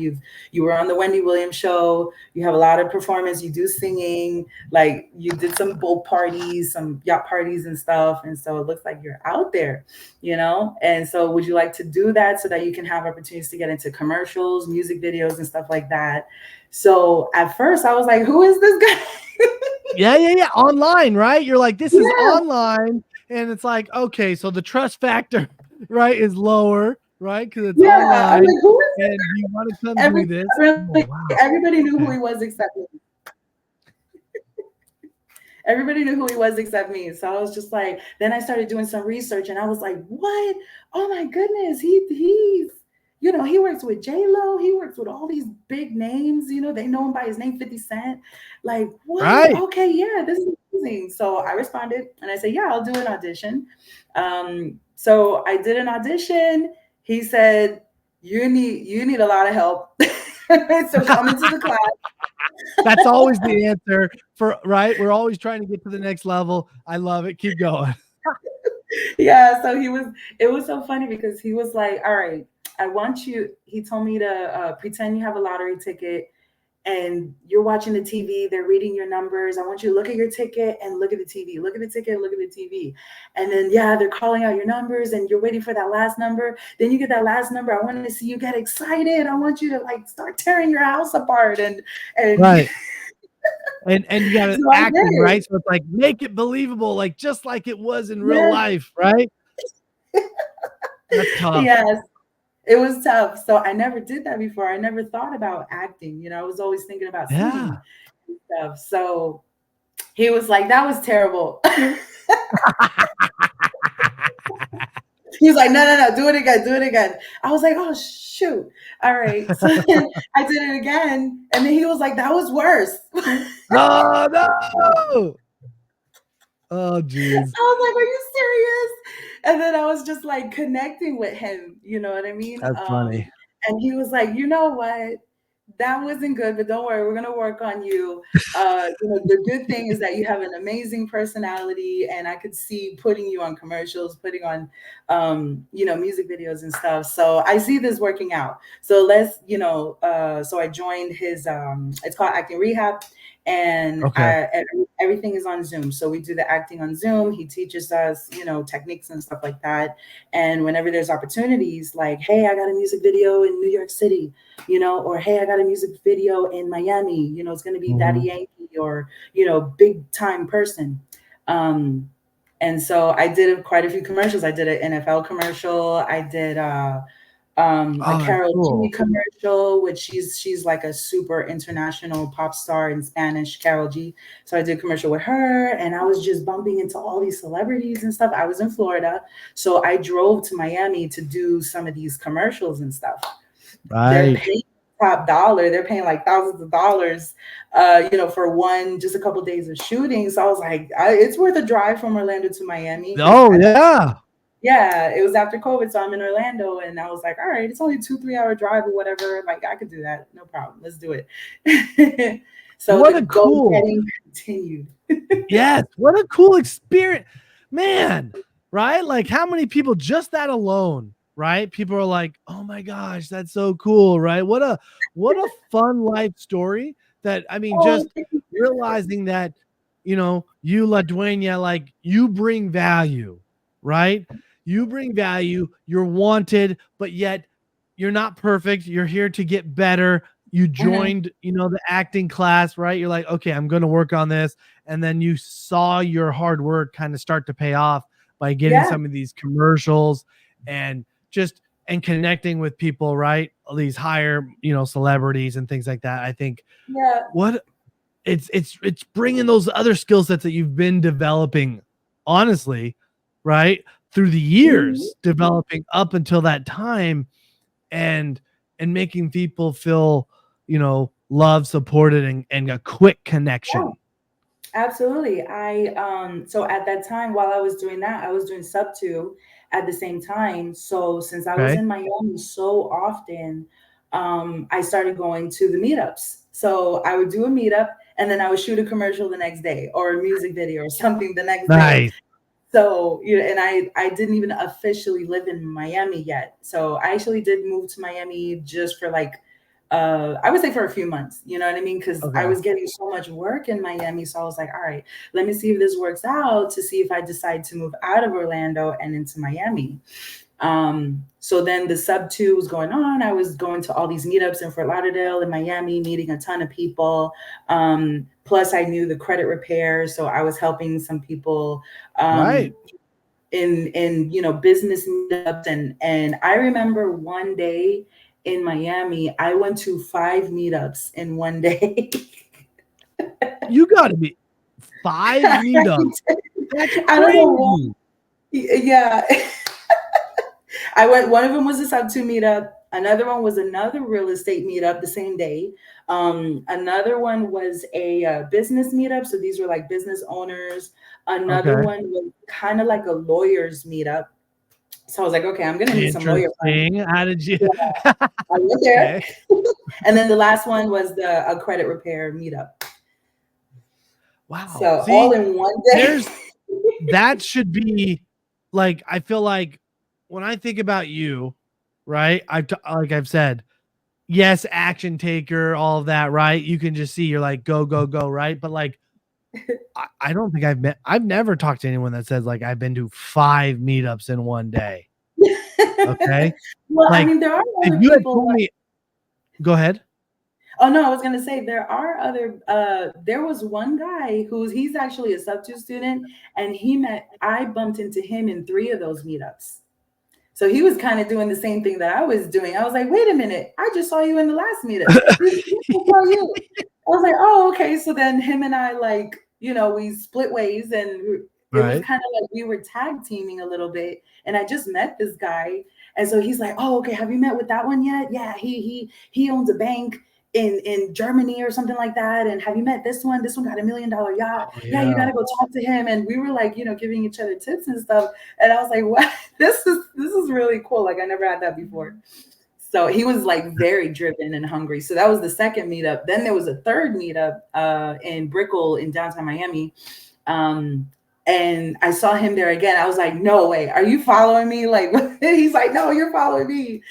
you were on the Wendy Williams show. You have a lot of performance. You do singing. Like you did some boat parties, some yacht parties and stuff. And so it looks like you're out there, you know. And so would you like to do that so that you can have opportunities to get into commercials, music videos, and stuff like that? So at first I was like, who is this guy? Yeah. Online, right? You're like, this is online. And it's like, okay, so the trust factor, right, is lower, right? Because it's online. Like, who is and you want to come do this? Everybody knew who he was except me. Everybody knew who he was except me. So I was just like, then I started doing some research and I was like, what? Oh my goodness. He's, you know, he works with J-Lo. He works with all these big names. You know, they know him by his name, 50 Cent. Like, what? Right. Okay, yeah, this is amazing. So I responded and I said, yeah, I'll do an audition. So I did an audition. He said, you need a lot of help. So come into the class. That's always the answer right? We're always trying to get to the next level. I love it. Keep going. Yeah. So it was so funny because he was like, all right, he told me to pretend you have a lottery ticket and you're watching the TV, they're reading your numbers. I want you to look at your ticket and look at the TV, look at the ticket, look at the TV. And then, they're calling out your numbers and you're waiting for that last number. Then you get that last number. I want to see you get excited. I want you to like start tearing your house apart and right. and you got it acting, right? So it's like, make it believable, like just like it was in real life, right? That's tough. Yes. It was tough. So I never did that before. I never thought about acting. You know, I was always thinking about singing and stuff. So he was like, that was terrible. He was like, no, do it again. I was like, oh, shoot. All right. So I did it again. And then he was like, that was worse. Oh, no. Oh, geez. I was like, are you serious? And then I was just like connecting with him. You know what I mean? That's funny. And he was like, you know what? That wasn't good, but don't worry, we're gonna work on you. The good thing is that you have an amazing personality, and I could see putting you on commercials, putting on, music videos and stuff. So I see this working out. So so I joined his. It's called Acting Rehab, and Okay. everything is on Zoom. So we do the acting on Zoom. He teaches us, techniques and stuff like that. And whenever there's opportunities, like, hey, I got a music video in New York City, or hey, I got a music video in Miami, it's going to be Daddy Yankee or, big time person. And so I did quite a few commercials. I did an NFL commercial. I did a Oh, that's Carol G cool. commercial, which she's like a super international pop star in Spanish, Carol G. So I did a commercial with her, and I was just bumping into all these celebrities and stuff. I was in Florida, so I drove to Miami to do some of these commercials and stuff. They're Right. paying top dollar. They're paying like thousands of dollars, for just a couple of days of shooting. So I was like, it's worth a drive from Orlando to Miami because Oh, yeah. yeah, it was after COVID, so I'm in Orlando, and I was like, all right, it's only 2-3 hour drive or whatever. Like, I could do that, no problem. Let's do it. So What the a cool. go-getting continued. Yes. What a cool experience, man. Right? Like, how many people, just that alone, right? People are like, oh my gosh, that's so cool, right? What a fun life story. That, I mean, Oh, just realizing that, you, La Dueña, like, you bring value, right? You bring value, you're wanted, but yet you're not perfect. You're here to get better. You mhm. joined, the acting class, right? You're like, okay, I'm going to work on this. And then you saw your hard work kind of start to pay off by getting Yeah, some of these commercials and just and connecting with people, right? All these higher, celebrities and things like that. I think yeah. what it's bringing those other skill sets that you've been developing, honestly, right? Through the Mhm. years, developing up until that time, and making people feel, loved, supported, and a quick Yeah, connection. absolutely. So at that time, while I was doing that, I was doing sub two at the same time. So since I was Okay. in Miami so often, I started going to the meetups. So I would do a meetup, and then I would shoot a commercial the next day or a music video or something the next day. Nice. So, and I didn't even officially live in Miami yet. So I actually did move to Miami just for like, I would say for a few months, you know what I mean? Because I Okay. was getting so much work in Miami. So I was like, all right, let me see if this works out to see if I decide to move out of Orlando and into Miami. So then the sub two was going on. I was going to all these meetups in Fort Lauderdale and Miami, meeting a ton of people. Plus I knew the credit repair. So I was helping some people Right. in business meetups. And I remember one day in Miami, I went to 5 meetups in one day. You got to be 5 meetups. That's I don't know why. crazy. Yeah. I went, one of them was a sub two meetup. Another one was another real estate meetup the same day. Another one was a business meetup. So these were like business owners. Another Okay. one was kind of like a lawyer's meetup. So I was like, okay, I'm going to meet some lawyer friends. Interesting. How did you? Yeah, I went there. Okay. And then the last one was a credit repair meetup. Wow. So all See, in one day. there's that should be like, I feel like when I think about you, right? Like I've said, yes, action taker, all of that, right? You can just see you're like go, go, go, right? But like I don't think I've never talked to anyone that says like I've been to 5 meetups in one day. Okay. Well, I Like mean, there are if other you had people told like, me, go ahead. oh no, I was gonna say there are other there was one guy he's actually a sub two student, and I bumped into him in 3 of those meetups. So he was kind of doing the same thing that I was doing. I was like, wait a minute, I just saw you in the last meetup. I saw you. I was like, oh, okay. So then him and I, like, we split ways, and it was Right. kind of like we were tag teaming a little bit. And I just met this guy. And so he's like, oh, okay, have you met with that one yet? Yeah, he owns a bank in Germany or something like that. And have you met this one? This one got $1 million yacht. Oh Yeah, you yeah. gotta go talk to him. And we were like, giving each other tips and stuff. And I was like, what? This is really cool. Like I never had that before. So he was like very driven and hungry. So that was the second meetup. Then there was a third meetup in Brickell in downtown Miami. And I saw him there again. I was like, no way, are you following me? Like, he's like, no, you're following me.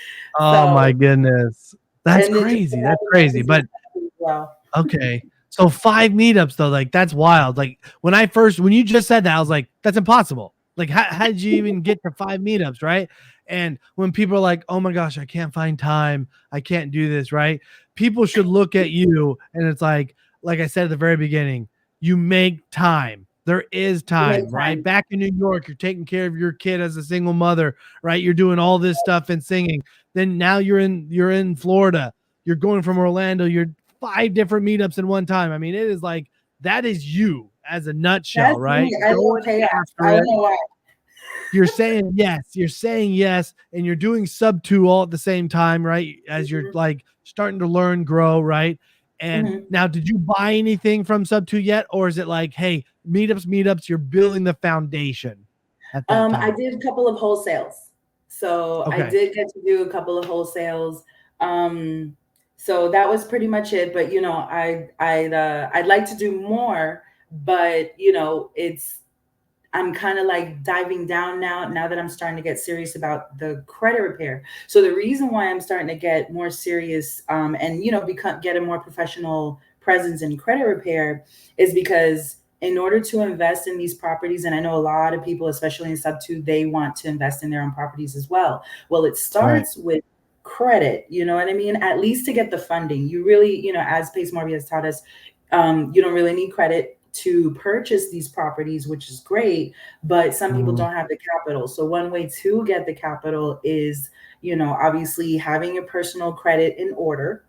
Oh my goodness. That's crazy. That's crazy. But well, okay. So 5 meetups though, like that's wild. Like when you just said that, I was like, that's impossible. Like how did you even get to 5 meetups, right? And when people are like, oh my gosh, I can't find time, I can't do this, right? People should look at you and it's like I said at the very beginning, you make time. There is time, right? Back in New York, you're taking care of your kid as a single mother, right? You're doing all this stuff and singing. Then now you're in Florida. You're going from Orlando. You're 5 different meetups in one time. I mean, it is like that is you as a nutshell, right? I love chaos. I don't know why. You're saying yes, and you're doing sub 2 all at the same time, right? As you're like starting to learn, grow, right? And now, did you buy anything from sub 2 yet, or is it like, hey, meetups? You're building the foundation at that time. I did a couple of wholesales, so I did get to do a couple of wholesales. So that was pretty much it. But you know, I'd like to do more, but you know, I'm kind of like diving down now that I'm starting to get serious about the credit repair. So the reason why I'm starting to get more serious and, you know, get a more professional presence in credit repair is because in order to invest in these properties, and I know a lot of people, especially in sub 2, they want to invest in their own properties as well. Well, it starts with credit, you know what I mean? At least to get the funding. You really, you know, as Pace Morby has taught us, you don't really need credit to purchase these properties, which is great, but some people don't have the capital. So one way to get the capital is, you know, obviously having your personal credit in order.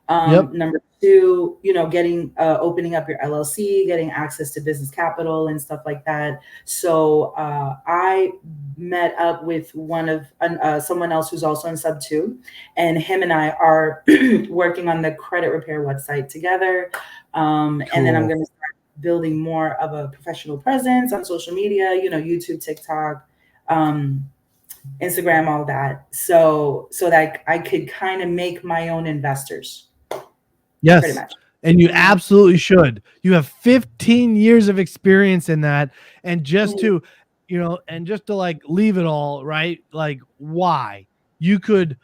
Number 2, you know, getting opening up your LLC, getting access to business capital and stuff like that. So I met up with someone else who's also in sub 2, and him and I are working on the credit repair website together. And then I'm going to start building more of a professional presence on social media, you know, YouTube, TikTok, Instagram, all that. So that I could kind of make my own investors. Yes. Pretty much. And you absolutely should. You have 15 years of experience in that. And just to, you know, and just to like leave it all, right? Like why? You could,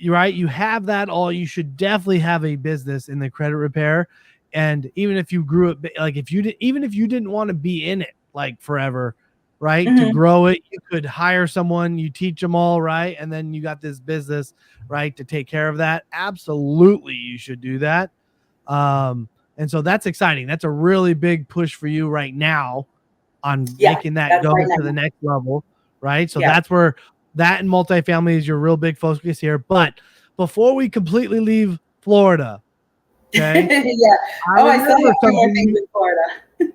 right? You have that all. You should definitely have a business in the credit repair. And even if you grew it, like even if you didn't want to be in it like forever, right? To grow it, you could hire someone, you teach them all, right? And then you got this business, right? To take care of that. Absolutely. You should do that. And so that's exciting. That's a really big push for you right now on making that go to the next level, right? So that's where that and multifamily is your real big focus here. But before we completely leave Florida, okay? I still have more things in Florida.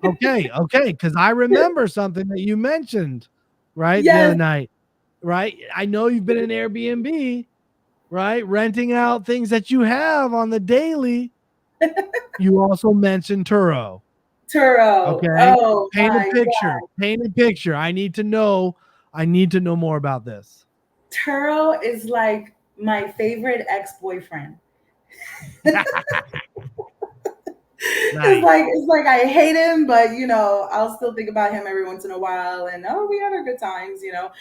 Okay, because I remember something that you mentioned, right, the other night, right? I know you've been in Airbnb, right, renting out things that you have on the daily. You also mentioned Turo. Okay. Oh, paint a picture. God. Paint a picture. I need to know more about this. Turo is like my favorite ex-boyfriend. Nice. It's like I hate him, but you know, I'll still think about him every once in a while, and we had our good times, you know.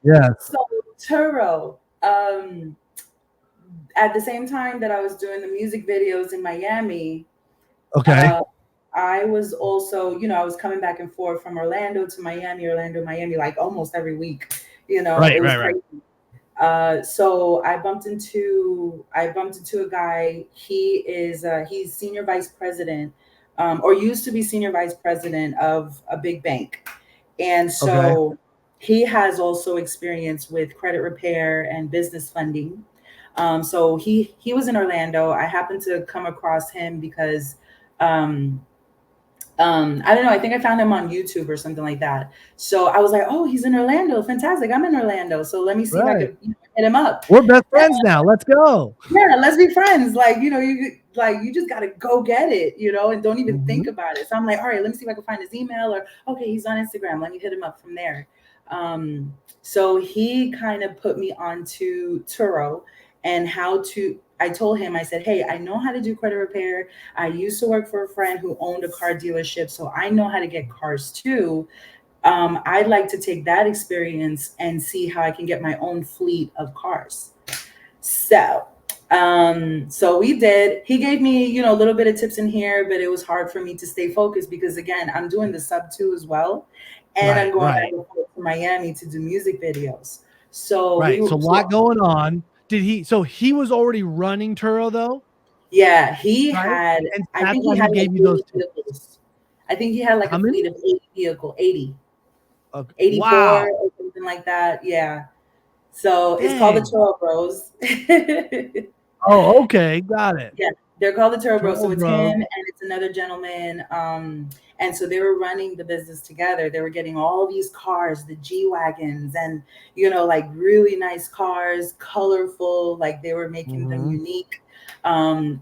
Yeah. So Turo, at the same time that I was doing the music videos in Miami, I was also, you know, I was coming back and forth from Orlando to Miami, like almost every week. You know, it was crazy. So I bumped into a guy. He's senior vice president, or used to be senior vice president of a big bank, and so he has also experience with credit repair and business funding. So he was in Orlando. I happened to come across him because I don't know, I think I found him on YouTube or something like that. So I was like, oh, he's in Orlando. Fantastic. I'm in Orlando. So let me see if I could hit him up. We're best friends now. Let's go. Yeah, let's be friends. Like, you know, you just gotta go get it, you know, and don't even think about it. So I'm like, all right, let me see if I can find his email, or okay, he's on Instagram. Let me hit him up from there. So he kind of put me onto Turo and how to. I told him, I said, hey, I know how to do credit repair. I used to work for a friend who owned a car dealership, so I know how to get cars too. I'd like to take that experience and see how I can get my own fleet of cars. So we did. He gave me, a little bit of tips in here, but it was hard for me to stay focused because again, I'm doing the sub 2 as well, and I'm going back and forth to Miami to do music videos. So So a lot going on. Did he? So he was already running Turo though. Yeah, he had. And I that's think why he had he gave like you those 80 vehicles. I think he had like How a many? fleet of 80. Okay. 84 Wow. or something like that. Yeah. So it's called the Dang. Turo Bros. Oh, okay. Got it. Yeah, they're called the Turo Bros. So Turo it's Bros. him and it's another gentleman. And so they were running the business together. They were getting all these cars, the G Wagons, and like really nice cars, colorful, like they were making them unique.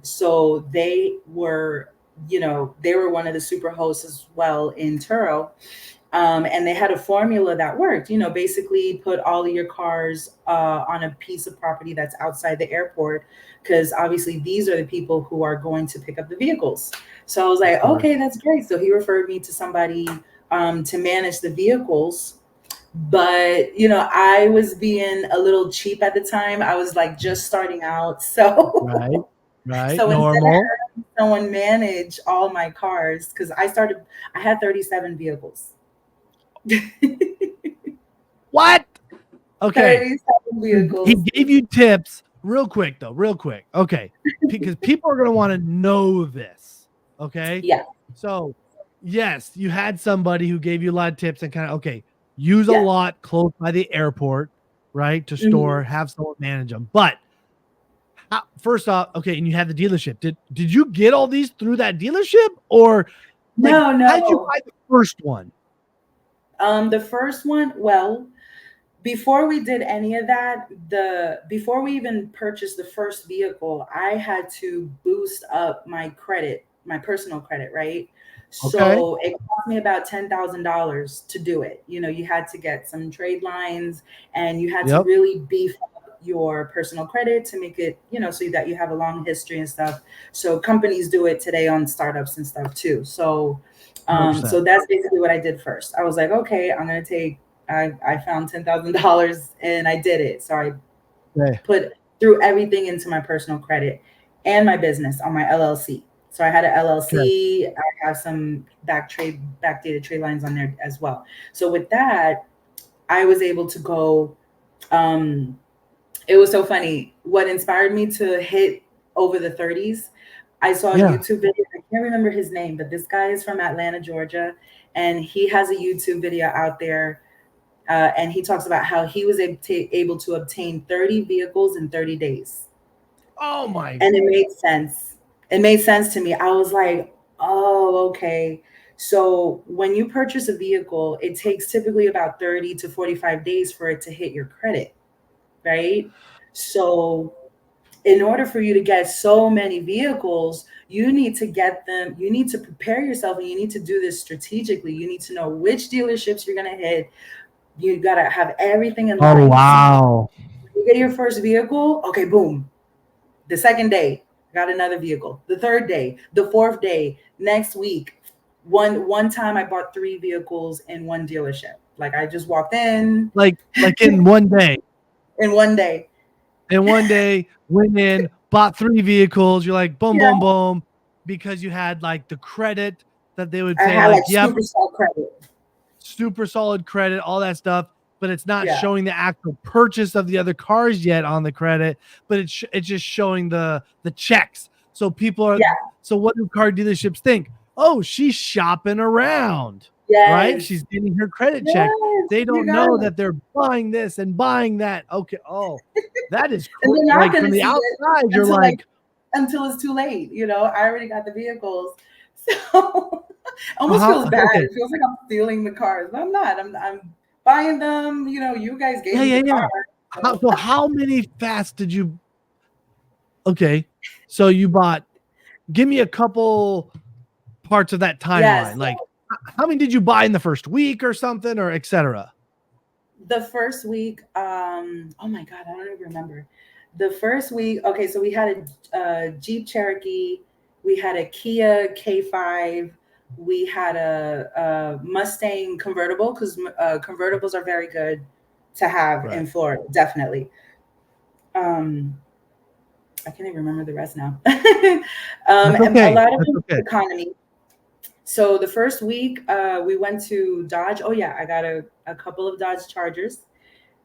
So they were, they were one of the super hosts as well in Turo. And they had a formula that worked, basically put all of your cars on a piece of property that's outside the airport, because obviously these are the people who are going to pick up the vehicles. So I was like, okay, that's great. So he referred me to somebody to manage the vehicles. But, I was being a little cheap at the time. I was like just starting out. So, Right. so instead of Normal. having someone manage all my cars, because I had 37 vehicles. What? Okay. 37 vehicles. He gave you tips real quick though, real quick. Okay. Because people are going to want to know this. Okay. Yeah. So yes, you had somebody who gave you a lot of tips and kind of, okay, use a lot close by the airport, right? To store, have someone manage them. But first off, okay, and you had the dealership. Did you get all these through that dealership, or No. how did you buy the first one? The first one, well, before we did any of that, before we even purchased the first vehicle, I had to boost up my credit, my personal credit, right? Okay. So it cost me about $10,000 to do it. You had to get some trade lines and you had to really beef up your personal credit to make it, so that you have a long history and stuff. So companies do it today on startups and stuff too. So, so that's basically what I did first. I was like, okay, I'm going to take, I found $10,000 and I did it. So I put threw everything into my personal credit and my business on my LLC. So I had an LLC. I have some backdated trade lines on there as well. So with that, I was able to go. It was so funny. What inspired me to hit over the 30s, I saw a YouTube video. I can't remember his name, but this guy is from Atlanta, Georgia, and he has a YouTube video out there. And he talks about how he was able to obtain 30 vehicles in 30 days. Oh my! And it made sense. It made sense to me. I was like, oh, okay. So when you purchase a vehicle, it takes typically about 30 to 45 days for it to hit your credit, right? So in order for you to get so many vehicles, you need to get them, you need to prepare yourself, and you need to do this strategically. You need to know which dealerships you're going to hit. You got to have everything in line. Oh, wow. You get your first vehicle, okay, boom. The second day, got another vehicle. The third day, the fourth day, next week. One time I bought 3 vehicles in one dealership. Like I just walked in. Like in one day. In one day. And one day went in, bought 3 vehicles. You're like, boom, boom, boom. Because you had like the credit that they would say, I had like yep, super solid credit. Super solid credit, all that stuff. But it's not showing the actual purchase of the other cars yet on the credit, but it's just showing the checks. So people are, so what do car dealerships think? Oh, she's shopping around, right? She's getting her credit check. They don't know that they're buying this and buying that. Okay. Oh, that is cool. Like from the outside, you're like, until it's too late. I already got the vehicles. So almost feels bad. Okay. It feels like I'm stealing the cars, but I'm not. I'm buying them. You guys gave me the car. So how many fast did you? Okay, so you bought. Give me a couple parts of that timeline. Like, how many did you buy in the first week or something, or etc.? The first week, oh my God, I don't even remember. The first week, okay, so we had a Jeep Cherokee, we had a Kia K5, we had a Mustang convertible because convertibles are very good to have Right. in Florida, definitely. Um, I can't even remember the rest now. That's And a okay. lot of That's it was okay. economy. So the first week, we went to Dodge. Oh yeah, I got a couple of Dodge Chargers.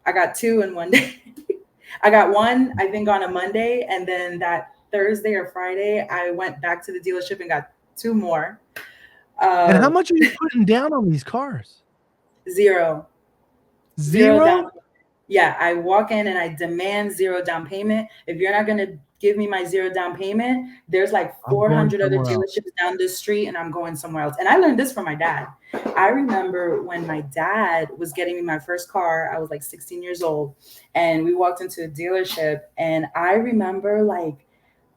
I got two in one day. I got one, I think, on a Monday, and then that Thursday or Friday, I went back to the dealership and got two more. And how Uh, much are you putting down on these cars? zero, zero down. Zero? Yeah, I walk in and I demand zero down payment. If you're not going to give me my zero down payment, there's like I'm going 400 other somewhere else. dealerships down the street and I'm going somewhere else. And I learned this from my dad. I remember when my dad was getting me my first car, I was like 16 years old, and we walked into a dealership and I remember like,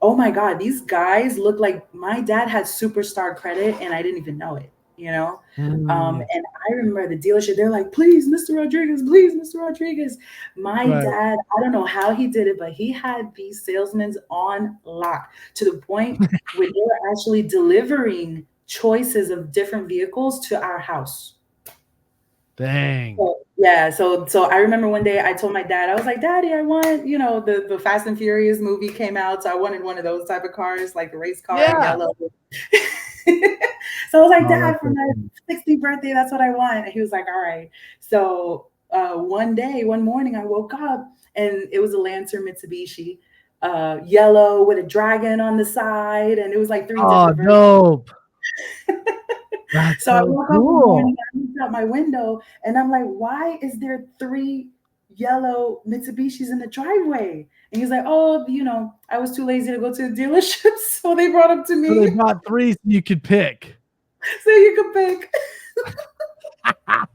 oh my God, these guys look like my dad had superstar credit and I didn't even know it, you know? Mm, And I remember the dealership, they're like, please, Mr. Rodriguez, please, Mr. Rodriguez. My right. dad, I don't know how he did it, but he had these salesmen on lock to the point where they were actually delivering choices of different vehicles to our house. Dang. So, yeah, so I remember one day I told my dad, I was like, Daddy, I want, the Fast and Furious movie came out, so I wanted one of those type of cars, like the race car, Yeah. yellow. So I was like, Oh, that's Dad, for so my funny. 60th birthday, that's what I want. And he was like, all right. So one morning, I woke up and it was a Lancer Mitsubishi, yellow with a dragon on the side, and it was like three Oh, different versions. dope. That's So I so woke up one cool. morning, I looked out my window, and I'm like, why is there three yellow Mitsubishis in the driveway? And he's like, oh, I was too lazy to go to the dealership, so they brought them to So they me bought three so you could pick. so you could pick.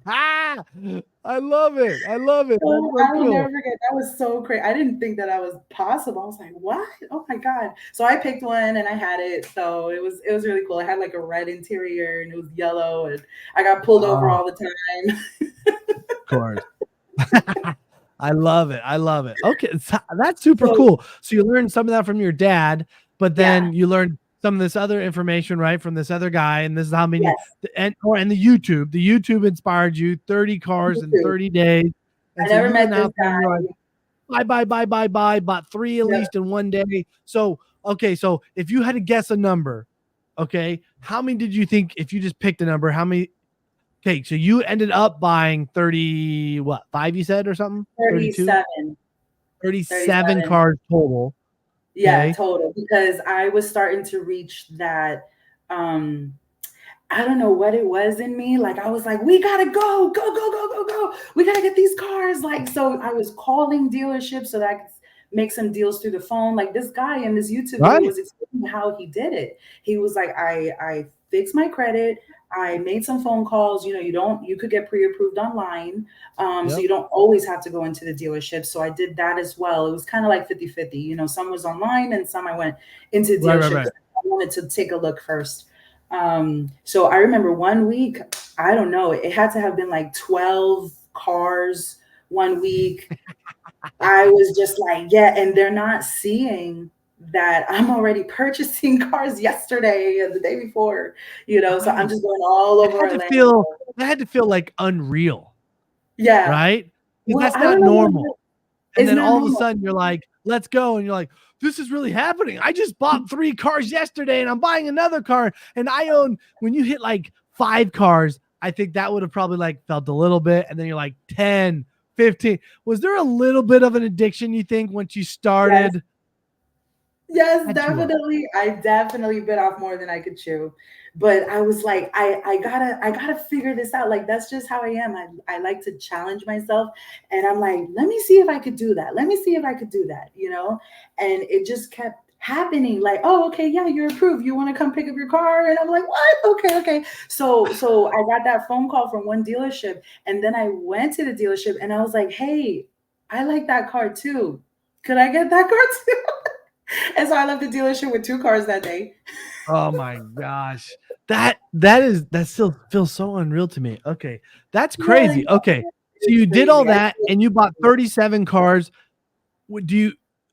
I love it. I love it. That's So so I will never cool. forget. That was so crazy. I didn't think that was possible. I was like, what? Oh my God. So I picked one and I had it. So it was really cool. It had like a red interior and it was yellow and I got pulled over Oh, all the time. of course. I love it. I love it. Okay, that's super So cool. So you learned some of that from your dad, but yeah, then you learned some of this other information, right, from this other guy, and this is how many, yes. and the YouTube. The YouTube inspired you. 30 cars Me in too. 30 days, I and so never you met went this out there and you're like, guy. buy, bought three at Yep. least in one day. So okay, so if you had to guess a number, okay, how many did you think if you just picked a number? How many? Okay, so you ended up buying 30, what, five you said or something? 32? 37. 37 37. cars total. Yeah, Okay. total. Because I was starting to reach that um I don't know what it was in me. Like I was like, we gotta go, go, go, go, go, go. We gotta get these cars. Like, so I was calling dealerships so that I could make some deals through the phone. Like this guy in this YouTube video Right. was explaining how he did it. He was like, I fixed my credit. I made some phone calls. You could get pre-approved online. So Yep. you don't always have to go into the dealership. So I did that as well. It was kind of like 50-50. Some was online and some I went into Right, right, dealerships. right. I wanted to take a look first. So I remember one week, I don't know, it had to have been like 12 cars one week. I was just like, yeah, and they're not seeing that I'm already purchasing cars yesterday and the day before, so I'm Right. just going all It over had to Orlando. feel it had to feel like unreal, Yeah. right? Because Well, that's I not don't know what normal. And it's then not all of a normal. sudden you're like, let's go. And you're like, this is really happening. I just bought three cars yesterday and I'm buying another car. And I own, when you hit like five cars, I think that would have probably like felt a little bit. And then you're like 10, 15. Was there a little bit of an addiction, you think, once you Yes. started? Yes, Had to have. definitely. I definitely bit off more than I could chew. But I was like, I gotta figure this out. Like that's just how I am. I like to challenge myself. And I'm like, let me see if I could do that. Let me see if I could do that. And it just kept happening. Like, oh, okay, yeah, you're approved. You want to come pick up your car? And I'm like, what? Okay, okay. So I got that phone call from one dealership, and then I went to the dealership and I was like, hey, I like that car too. Could I get that car too? And so I left the dealership with two cars that day. Oh my gosh. That still feels so unreal to me. Okay. That's Yeah, crazy. Okay. So you did crazy. all that and you bought 37 cars.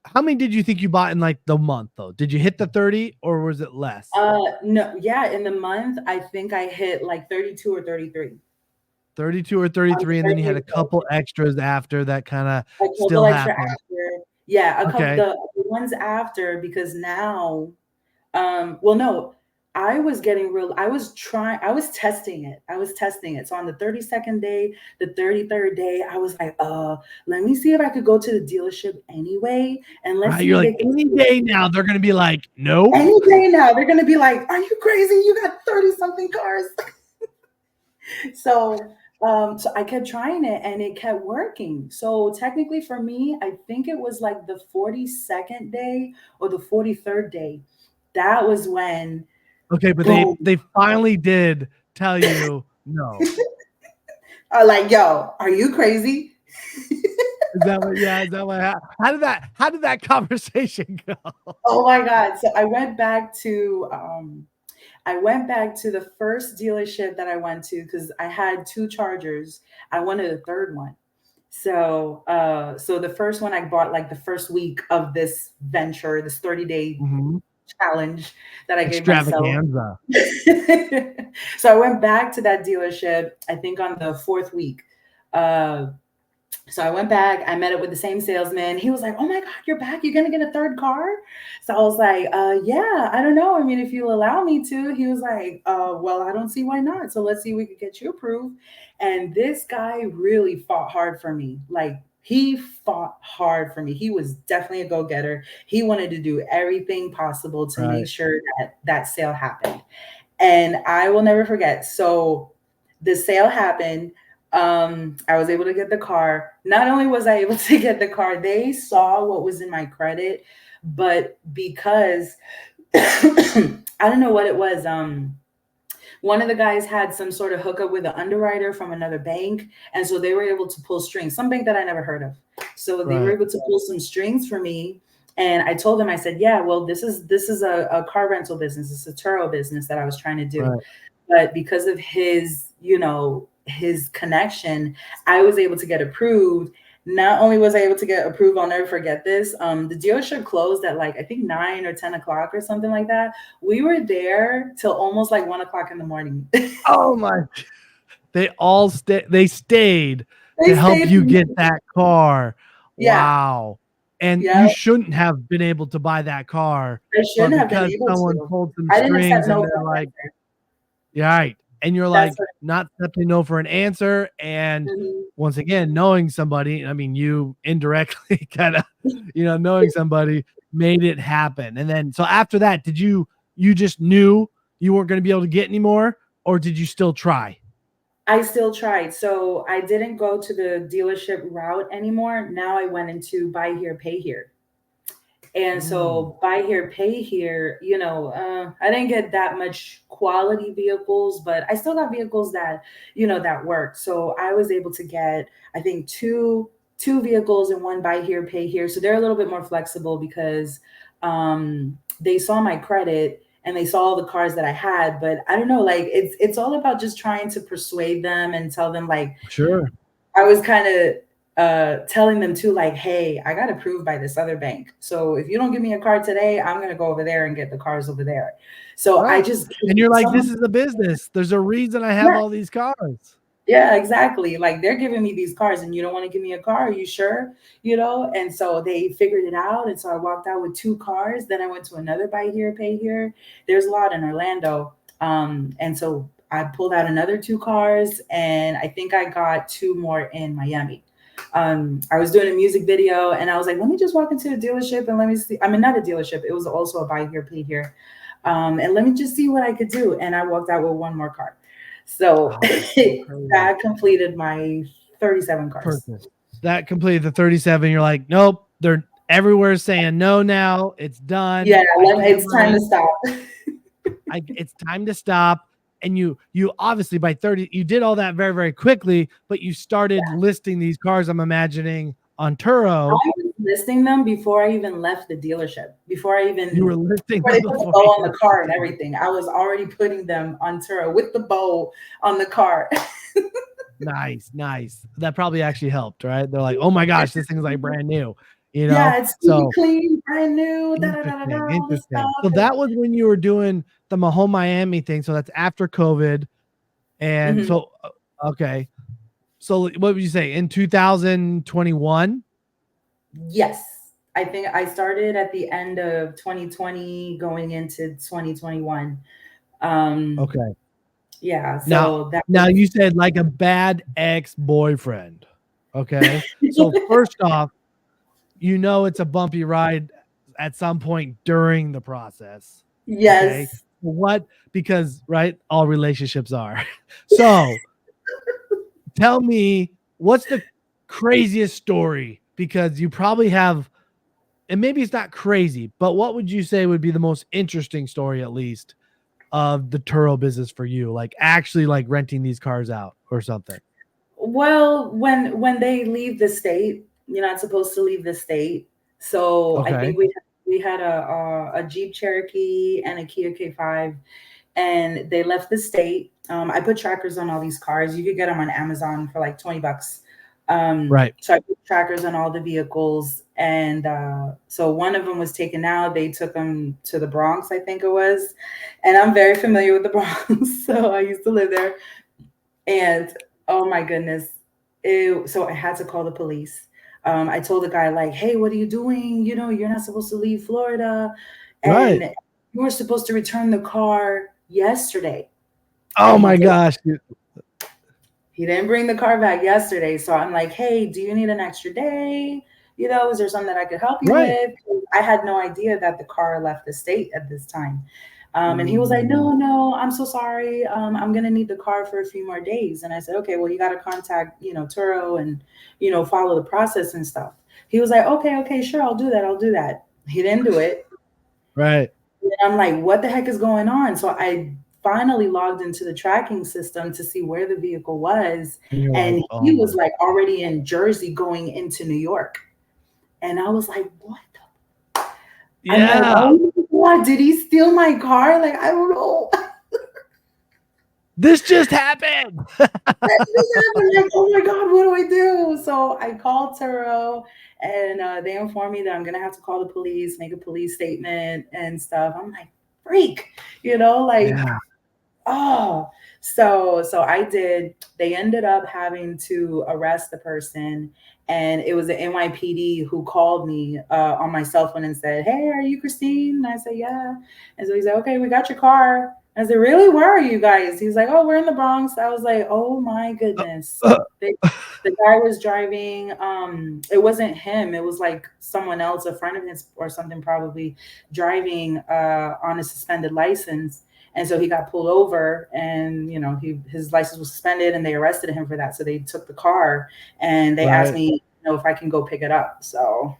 How many did you think you bought in like the month though? Did you hit the 30 or was it less? No, yeah, in the month, I think I hit like 32 or 33. 32 or 33, and then you had a couple extras after that kind of A still couple extra happened. after. Yeah, a couple Okay. the ones after because now, well, no, I was testing it. I was testing it. So on the 32nd day, the 33rd day, I was like, let me see if I could go to the dealership anyway. And let's see You're if they like, can any day now, they're going to be like, nope. any day now, they're gonna be like, are you crazy? You got 30 something cars. So I kept trying it and it kept working. So technically for me, I think it was like the 42nd day or the 43rd day. That was when Okay, but boom. they finally did tell you no. I like, yo, are you crazy? Is that what? Yeah, is that what? How did that conversation go? Oh my God. So I went back to the first dealership that I went to because I had two chargers. I wanted a third one. So the first one I bought like the first week of this venture, this 30-day Mhm. challenge that I gave myself. Extravaganza. So I went back to that dealership, I think on the fourth week. Uh, so I went back, I met up with the same salesman. He was like, oh my God, you're back. You're going to get a third car? So I was like, yeah, I don't know. I mean, if you'll allow me to. He was like, well, I don't see why not. So let's see if we could get you approved. And this guy really fought hard for me. Like, he fought hard for me. He was definitely a go-getter. He wanted to do everything possible to Right. make sure that that sale happened. And I will never forget. So the sale happened. I was able to get the car. Not only was I able to get the car, they saw what was in my credit, but because I don't know what it was. One of the guys had some sort of hookup with an underwriter from another bank, and so they were able to pull strings. Some bank that I never heard of. So they were Right. able to pull some strings for me. And I told them, I said, yeah, well, this is a car rental business. It's a Turo business that I was trying to do. Right. But because of his, his connection, I was able to get approved. Not only was I able to get approved, I'll never forget this. The dealership closed at like I think 9 or 10 o'clock or something like that. We were there till almost like 1 o'clock in the morning. Oh my! They stayed to They help stayed. you get that car. Yeah, Wow. And yeah. you shouldn't have been able to buy that car, I but shouldn't have been because able someone to. pulled some I didn't accept strings and no they're for an like, answer. yeah, right. And you're That's like what. not accepting no for an answer. And Mhm. once again, knowing somebody, I mean, you indirectly kind of, knowing somebody made it happen. And then, so after that, you just knew you weren't going to be able to get anymore, or did you still try? I still tried. So I didn't go to the dealership route anymore. Now I went into buy here, pay here. And Mm, so buy here, pay here, I didn't get that much quality vehicles, but I still got vehicles that, that work. So I was able to get, I think two vehicles and one buy here, pay here. So they're a little bit more flexible because they saw my credit and they saw all the cars that I had. But I don't know, like it's all about just trying to persuade them and tell them like sure. I was kind of telling them too, like, hey, I got approved by this other bank. So if you don't give me a car today, I'm going to go over there and get the cars over there. So I Right. just, And you're like, someone, this is a business. There's a reason I have yeah, all these cars. yeah, exactly. Like they're giving me these cars and you don't want to give me a car. Are you sure? And so they figured it out. And so I walked out with two cars. Then I went to another buy here, pay here. There's a lot in Orlando. And so I pulled out another two cars and I think I got two more in Miami. I was doing a music video and I was like, let me just walk into a dealership and let me see. I mean, not a dealership. It was also a buy here, pay here. And let me just see what I could do. And I walked out with one more car. So Oh, that's so crazy. that completed my 37 cars. Perfect. That completed the 37. You're like, nope, they're everywhere saying no now. It's done. Yeah, I can't it's time to wait. stop. It's time to stop. And you obviously by 30, you did all that very, very quickly, but you started listing these cars, I'm imagining, on Turo. I was listing them before I even left the dealership. You were listing Before them they put the before bow you on the left car the and dealer. everything. I was already putting them on Turo with the bow on the car. Nice. That probably actually helped, right? They're like, oh my gosh, this thing's like brand new, Yeah, it's really So clean, brand new, da da da da, all this interesting. stuff. So that was when you were doing the Mahone Miami thing. So that's after COVID. And so, okay. So what would you say in 2021? Yes. I think I started at the end of 2020 going into 2021. Okay. Yeah, Now, so that now was you said like a bad ex-boyfriend. Okay. So first off, it's a bumpy ride at some point during the process. Okay. yes. What? Because, right, all relationships are. So tell me, what's the craziest story? Because you probably have, and maybe it's not crazy, but what would you say would be the most interesting story, at least, of the Turo business for you? Like actually like renting these cars out or something. Well, when they leave the state, you're not supposed to leave the state. So I Okay. think we had a Jeep Cherokee and a Kia K5, and they left the state. I put trackers on all these cars. You could get them on Amazon for like $20. Right. So I put trackers on all the vehicles, and so one of them was taken out. They took them to the Bronx, I think it was, and I'm very familiar with the Bronx, so I used to live there. And oh my goodness, so I had to call the police. I told the guy like, "Hey, what are you doing? You're not supposed to leave Florida, and Right. you were supposed to return the car yesterday." Oh And my gosh. he didn't bring the car back yesterday. So I'm like, "Hey, do you need an extra day? Is there something that I could help you Right. with?" I had no idea that the car left the state at this time. And he was like, no, I'm so sorry. I'm going to need the car for a few more days. And I said, okay, well, you got to contact, Turo and, follow the process and stuff. He was like, okay, sure. I'll do that. He didn't do it. Right. And I'm like, what the heck is going on? So I finally logged into the tracking system to see where the vehicle was. And Like, he was like already in Jersey going into New York. And I was like, what? Yeah. I'm like, oh my God, did he steal my car? Like, I don't know. This just happened. Like, oh my God, what do I do? So I called Turo, and they informed me that I'm gonna have to call the police, make a police statement and stuff. I'm like, freak, Yeah. oh. So I did. They ended up having to arrest the person, and it was the NYPD who called me on my cell phone and said, "Hey, are you Christine?" And I said, "Yeah." And so he said, "Okay, we got your car." I said, "Really? Where are you guys?" He's like, "Oh, we're in the Bronx." I was like, "Oh my goodness." The guy was driving. It wasn't him. It was like someone else, a friend of his or something, probably driving on a suspended license. And so he got pulled over, and his license was suspended, and they arrested him for that. So they took the car, and they asked me, if I can go pick it up. So,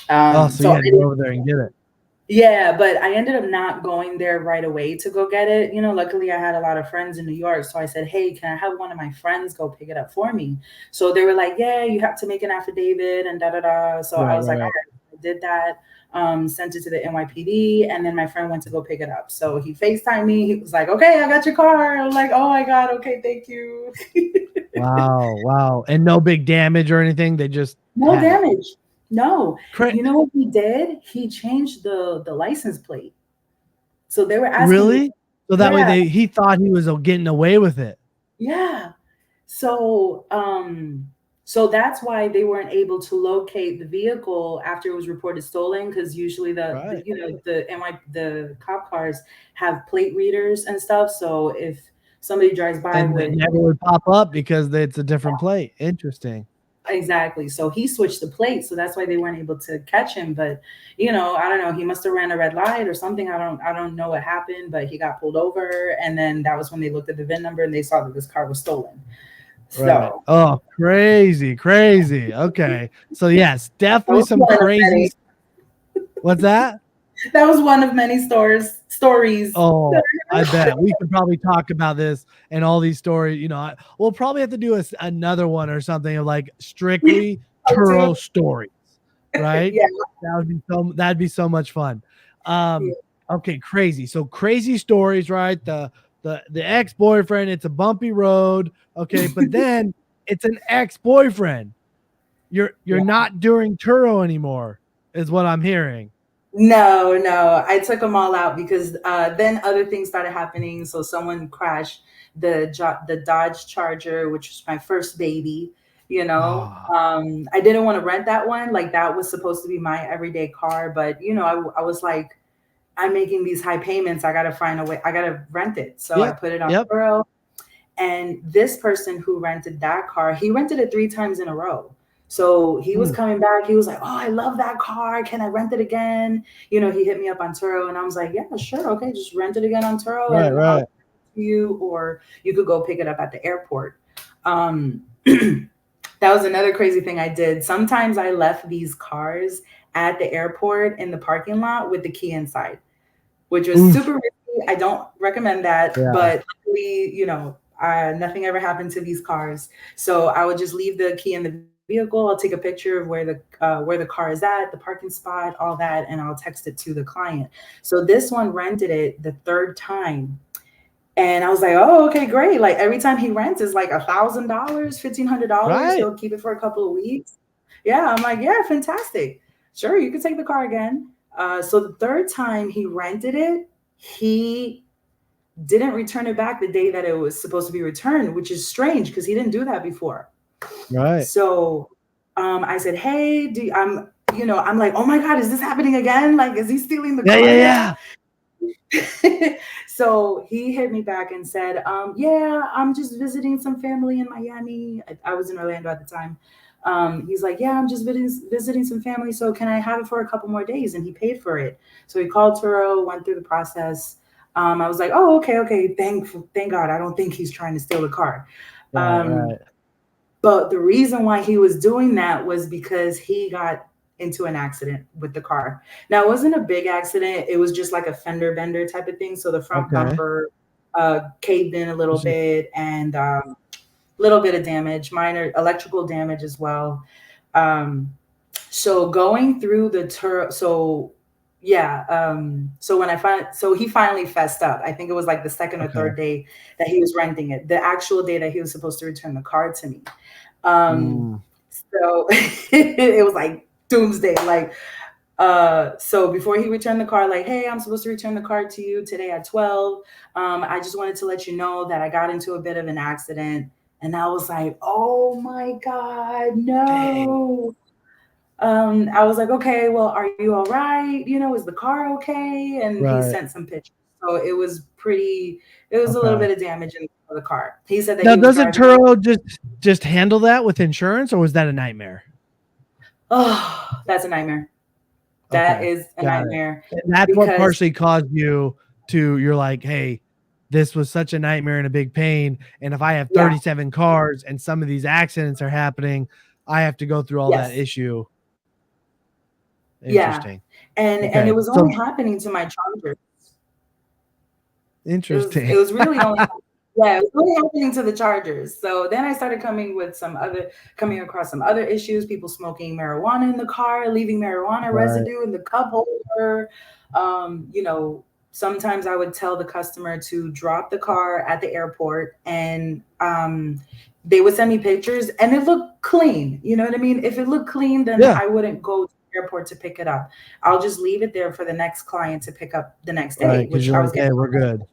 so you had to go over there and get it. Yeah, but I ended up not going there right away to go get it. Luckily I had a lot of friends in New York. So I said, "Hey, can I have one of my friends go pick it up for me?" So they were like, "Yeah, you have to make an affidavit and da da da." So I was like, "All right," I did that. Sent it to the NYPD, and then my friend went to go pick it up. So he FaceTimed me. He was like, "Okay, I got your car." I was like, "Oh my God, okay, thank you." Wow. And no big damage or anything. They just No damage. No. You know what he did? He changed the license plate. So they were asking Really? So that way he thought he was getting away with it. Yeah. So so that's why they weren't able to locate the vehicle after it was reported stolen, because usually the cop cars have plate readers and stuff. So if somebody drives by and with, it never would pop up because it's a different plate. Interesting. Exactly. So he switched the plate, so that's why they weren't able to catch him. But I don't know. He must have ran a red light or something. I don't know what happened, but he got pulled over, and then that was when they looked at the VIN number and they saw that this car was stolen. Right. Oh, crazy. Okay. So yes, definitely some crazy. What's that? That was one of many stories. Oh, I bet we could probably talk about this and all these stories. We'll probably have to do another one or something of like strictly Turo stories, right? Yeah. That'd be so much fun. Okay, crazy. So crazy stories, right? The the ex-boyfriend. It's a bumpy road. Okay, but then it's an ex-boyfriend. You're not doing Turo anymore, is what I'm hearing. No, I took them all out because then other things started happening. So someone crashed the Dodge Charger, which was my first baby. I didn't want to rent that one. Like that was supposed to be my everyday car, but I was like, I'm making these high payments. I gotta find a way. I gotta rent it. So I put it on Turo. And this person who rented that car, he rented it 3 times in a row. So he was coming back. He was like, "Oh, I love that car. Can I rent it again?" He hit me up on Turo, and I was like, "Yeah, sure, okay, just rent it again on Turo, and I'll give it to you, or you could go pick it up at the airport." That was another crazy thing I did. Sometimes I left these cars at the airport in the parking lot with the key inside, which was super risky. I don't recommend that, but luckily, nothing ever happened to these cars. So I would just leave the key in the vehicle. I'll take a picture of where the car is at, the parking spot, all that, and I'll text it to the client. So this one rented it the 3rd time. And I was like, "Oh, okay, great." Like every time he rents is like $1,000, $1,500. He'll keep it for a couple of weeks. Yeah, I'm like, "Yeah, fantastic. Sure, you can take the car again." So the 3rd time he rented it, he didn't return it back the day that it was supposed to be returned, which is strange because he didn't do that before. Right. So I said, "Hey, I'm like, oh my God, is this happening again? Like, is he stealing the car?" Yeah. So he hit me back and said, "Yeah, I'm just visiting some family in Miami." I was in Orlando at the time. He's like, "Yeah, I'm just visiting some family. So can I have it for a couple more days?" And he paid for it. So he called Turo, went through the process. I was like, "Oh, okay. Thank God. I don't think he's trying to steal the car." Right. But the reason why he was doing that was because he got into an accident with the car. Now, it wasn't a big accident. It was just like a fender bender type of thing. So the front bumper caved in a little bit, and little bit of damage, minor electrical damage as well. So going through the so he finally fessed up. I think it was like the 2nd or 3rd day that he was renting it, the actual day that he was supposed to return the car to me. So it was like doomsday. Like, so before he returned the car, like, "Hey, I'm supposed to return the car to you today at 12. I just wanted to let you know that I got into a bit of an accident." And I was like, "Oh my God, no." I was like, "Okay, well, are you all right? Is the car okay?" And he sent some pictures. So it was a little bit of damage in the car. He said that now, he was doesn't driving. Turo just handle that with insurance, or was that a nightmare? Oh, that's a nightmare. That is a nightmare. And that's what partially caused you're like, "Hey, this was such a nightmare and a big pain. And if I have 37 cars and some of these accidents are happening, I have to go through all that issue." Interesting. And it was only happening to my Chargers. Interesting. It was really only it was really happening to the Chargers. So then I started coming across some other issues, people smoking marijuana in the car, leaving marijuana residue in the cup holder. Sometimes I would tell the customer to drop the car at the airport, and they would send me pictures and it looked clean. You know what I mean? If it looked clean, then I wouldn't go to the airport to pick it up. I'll just leave it there for the next client to pick up the next day, which I was getting. We're good.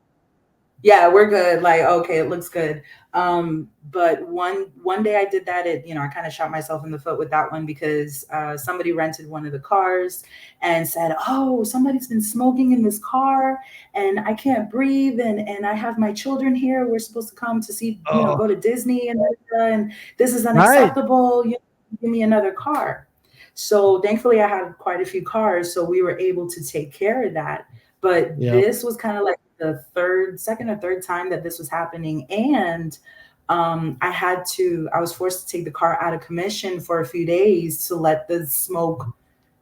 Yeah, we're good. Like, okay, it looks good. But one day I did that. I kind of shot myself in the foot with that one because somebody rented one of the cars and said, "Oh, somebody's been smoking in this car and I can't breathe. And I have my children here. We're supposed to come to see, go to Disney and this is unacceptable. Give me another car." So thankfully I had quite a few cars. So we were able to take care of that. But this was kind of like the second or third time that this was happening. And I was forced to take the car out of commission for a few days to let the smoke,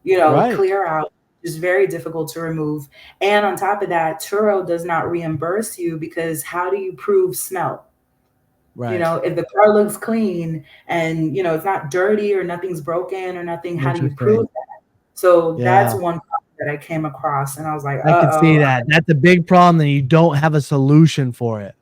clear out. It's very difficult to remove. And on top of that, Turo does not reimburse you because how do you prove smell? Right. If the car looks clean and, it's not dirty or nothing's broken or nothing, how do you prove that? So that's one problem that I came across, and I was like, I could see that. That's a big problem, that you don't have a solution for it.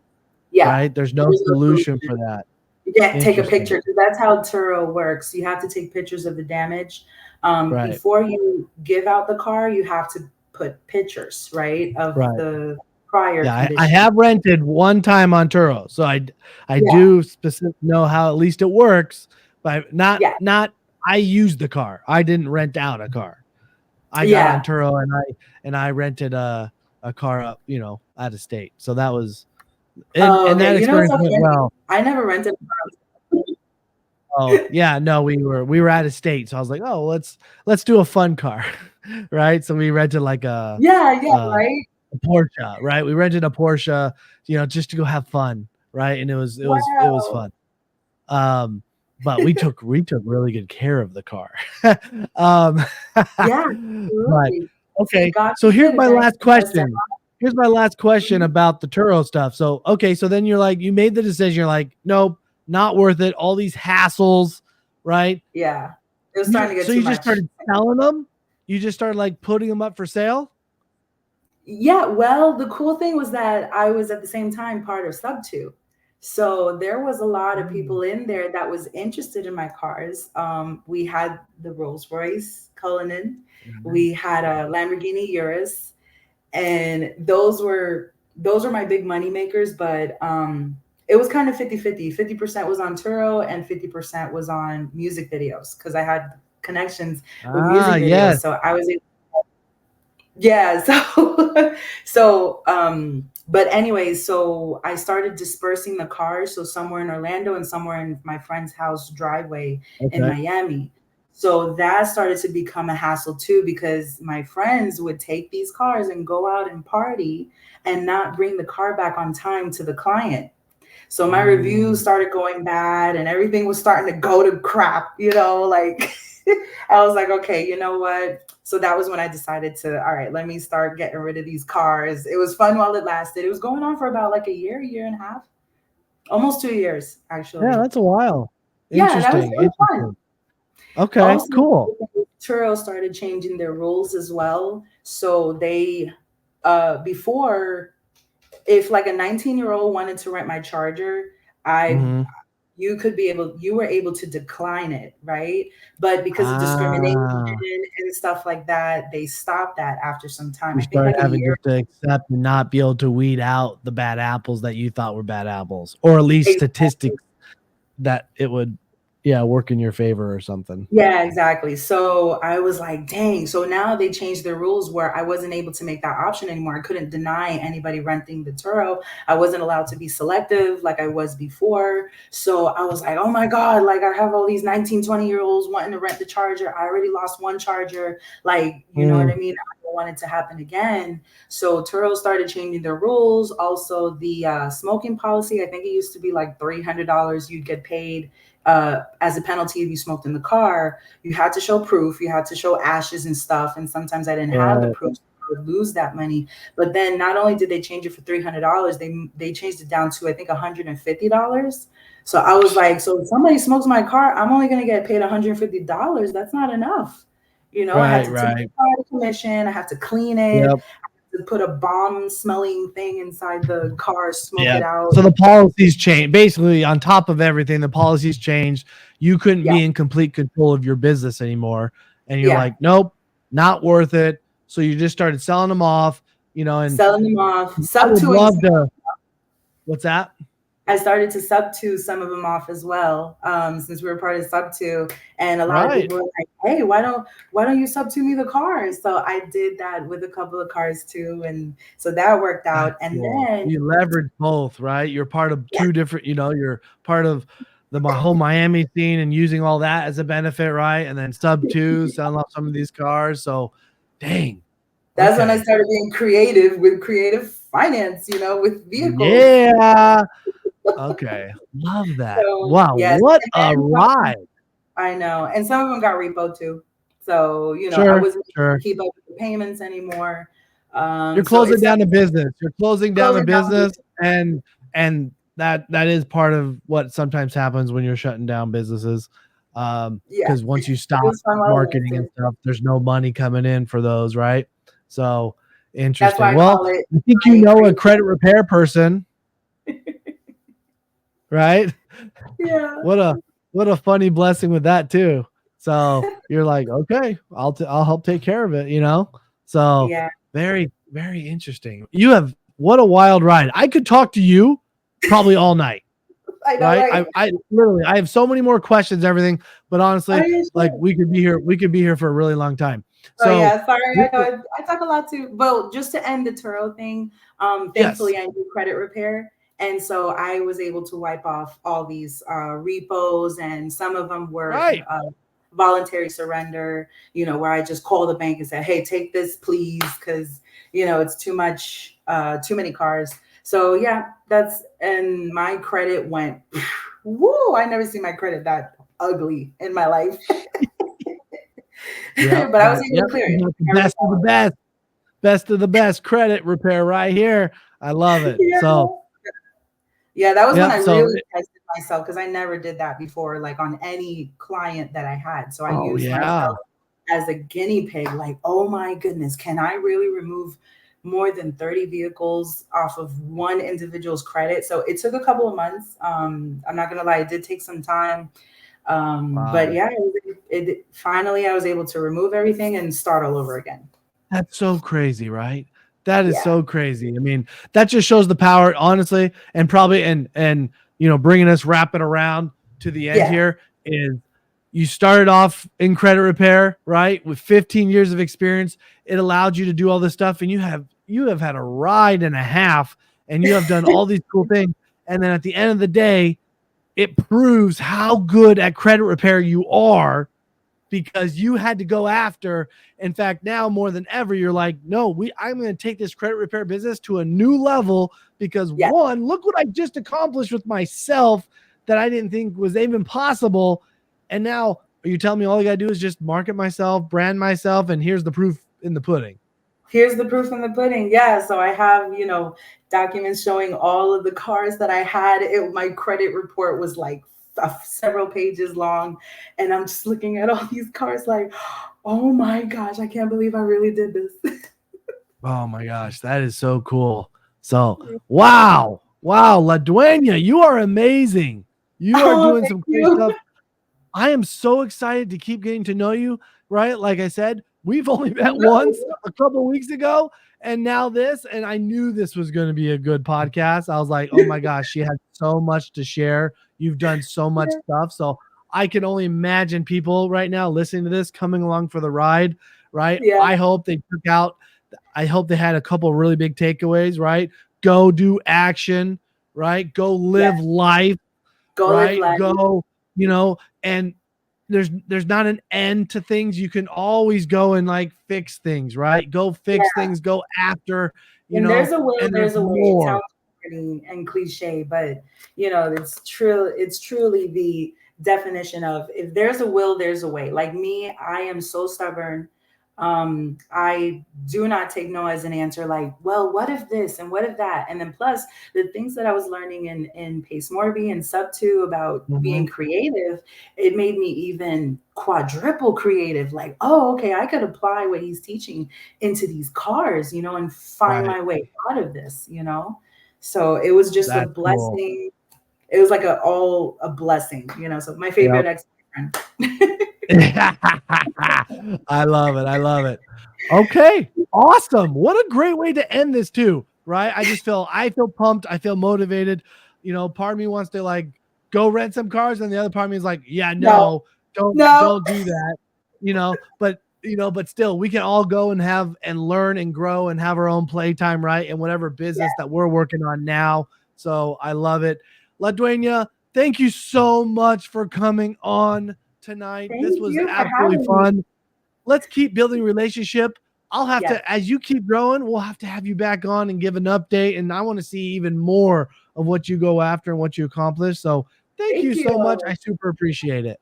Yeah, right? There's no solution for that. You can't take a Interesting. picture, because that's how Turo works. You have to take pictures of the damage. Right. Before you give out the car, you have to put pictures, right, of the prior condition. I have rented one time on Turo, so I do specifically know how at least it works, but not I used the car. I didn't rent out a car. I got on Turo and I rented a car up, out of state. So that was and that experience went well. I never rented a car. Oh yeah, no, we were out of state, so I was like, oh, let's do a fun car, right? So we rented like a right. A Porsche, right? We rented a Porsche, just to go have fun, right? And it was fun. But we took really good care of the car. But okay, so here's my last question. Here's my last question about the Turo stuff. So okay, so then you're like, you made the decision. You're like, nope, not worth it. All these hassles, right? Yeah, it was starting to get so too you just started selling them. You just started like putting them up for sale. Yeah, well, the cool thing was that I was at the same time part of Sub2. So there was a lot of people in there that was interested in my cars. We had the Rolls Royce Cullinan, we had a Lamborghini Urus, and those were my big money makers. But it was kind of 50-50. 50% was on Turo and 50% was on music videos, because I had connections with music videos. Yes. So I was able. Yeah. But anyways, so I started dispersing the cars. So somewhere in Orlando and somewhere in my friend's house driveway in Miami. So that started to become a hassle too, because my friends would take these cars and go out and party and not bring the car back on time to the client. So my reviews started going bad and everything was starting to go to crap, like I was like, okay, you know what? So that was when I decided to, all right, let me start getting rid of these cars. It was fun while it lasted. It was going on for about like a year and a half, almost 2 years, actually. Yeah, that's a while. Yeah, that was fun. Okay, also, cool. Turo started changing their rules as well. So they, before, if like a 19-year-old wanted to rent my Charger, you were able to decline it, right? But because of discrimination and stuff like that, they stopped that after some time. You started having to accept and not be able to weed out the bad apples that you thought were bad apples, or at least statistics that it would work in your favor or something. Yeah, exactly. So I was like, dang. So now they changed their rules where I wasn't able to make that option anymore. I couldn't deny anybody renting the Turo. I wasn't allowed to be selective like I was before. So I was like, oh my God, like I have all these 19, 20-year-olds wanting to rent the Charger. I already lost one Charger. Like, you know what I mean? I don't want it to happen again. So Turo started changing their rules. Also, the smoking policy, I think it used to be like $300 you'd get paid as a penalty if you smoked in the car. You had to show proof. You had to show ashes and stuff. And sometimes I didn't have the proof. So I would lose that money. But then not only did they change it for $300, they changed it down to, I think, $150. So I was like, so if somebody smokes my car, I'm only going to get paid $150. That's not enough. I have to take the car commission. I have to clean it. To put a bomb smelling thing inside the car, smoke it out. So the policies changed. Basically, on top of everything, the policies changed. You couldn't be in complete control of your business anymore. And you're like, nope, not worth it. So you just started selling them off, and selling them off. What's that? I started to Sub2 some of them off as well, since we were part of Sub2, and a lot of people were like, "Hey, why don't you Sub2 me the cars?" So I did that with a couple of cars too, and so that worked out. And then you leverage both, right? You're part of two different, you're part of the whole Miami scene and using all that as a benefit, right? And then Sub2 selling off some of these cars. So, dang. That's when I started being creative with creative finance, with vehicles. Yeah. Okay. Love that. So, wow. What a ride. I know. And some of them got repo too. So, I wasn't able to keep up with the payments anymore. You're closing down the business. You're closing down the business. And that is part of what sometimes happens when you're shutting down businesses. Because once you stop marketing and stuff, there's no money coming in for those, right? So interesting. That's why Well, I think you know a credit repair person, right? Yeah. What a funny blessing with that too. So you're like, okay, I'll help take care of it, you know? So yeah, very, very interesting. What a wild ride. I could talk to you probably all night. I know, Right. I literally, I have so many more questions, everything, but honestly, like we could be here for a really long time. So, oh yeah, sorry, I know I talk a lot too. But just to end the Turo thing, thankfully yes. I do credit repair, and so I was able to wipe off all these repos, and some of them were Right. voluntary surrender. You know, where I just call the bank and say, "Hey, take this, please," because it's too much, too many cars. So yeah, and my credit went. Woo! I never seen my credit that ugly in my life. Yeah. But I was able to clear it. Best of the best. Best of the best credit repair right here. I love it. Yeah. So yeah, that was when I so really tested myself, because I never did that before, like on any client that I had. So I used myself as a guinea pig, like, oh my goodness, can I really remove more than 30 vehicles off of one individual's credit? So it took a couple of months. I'm not gonna lie, it did take some time. But yeah, finally I was able to remove everything and start all over again. That's so crazy, right? That is so crazy. I mean, that just shows the power, honestly, and probably and bringing us wrapping around to the end here is you started off in credit repair, right? With 15 years of experience, it allowed you to do all this stuff, and you have had a ride and a half, and you have done all these cool things. And then at the end of the day, it proves how good at credit repair you are, because you had to go after. In fact, now more than ever, you're like, no, I'm going to take this credit repair business to a new level, because one, look what I just accomplished with myself that I didn't think was even possible. And now you telling me all I got to do is just market myself, brand myself, and here's the proof in the pudding. Here's the proof in the pudding. Yeah. So I have, documents showing all of the cars that I had. My credit report was like several pages long. And I'm just looking at all these cars like, oh my gosh, I can't believe I really did this. Oh my gosh, that is so cool. So, wow, La Dueña, you are amazing. You are doing some cool stuff. I am so excited to keep getting to know you, right? Like I said, we've only met once a couple of weeks ago, and now this, and I knew this was going to be a good podcast. I was like, oh my gosh, she has so much to share. You've done so much stuff. So I can only imagine people right now listening to this coming along for the ride, right? Yeah. I hope they had a couple of really big takeaways, right? Go do action, right? Go live life, right? Go, and there's not an end to things. You can always go and like fix things, right? Go fix things, go after, there's a will, and there's a way. more. It sounds pretty and cliche, but it's true. It's truly the definition of, if there's a will, there's a way. Like me, I am so stubborn. I do not take no as an answer. Like, well, what if this and what if that? And then plus the things that I was learning in Pace Morby and Sub 2 about being creative, it made me even quadruple creative. Like, oh, okay, I could apply what he's teaching into these cars, and find my way out of this, So it was just a blessing. Cool. It was like a blessing, So my favorite ex-boyfriend. I love it. Okay, awesome. What a great way to end this too, right? I feel pumped. I feel motivated. Part of me wants to like go rent some cars, and the other part of me is like, yeah, don't do that. But still, we can all go and have and learn and grow and have our own playtime, right? And whatever business that we're working on now. So I love it. La Dueña, thank you so much for coming on tonight. This was absolutely fun. Let's keep building relationship. I'll have to, as you keep growing, we'll have to have you back on and give an update. And I want to see even more of what you go after and what you accomplish. So thank you so much. I super appreciate it.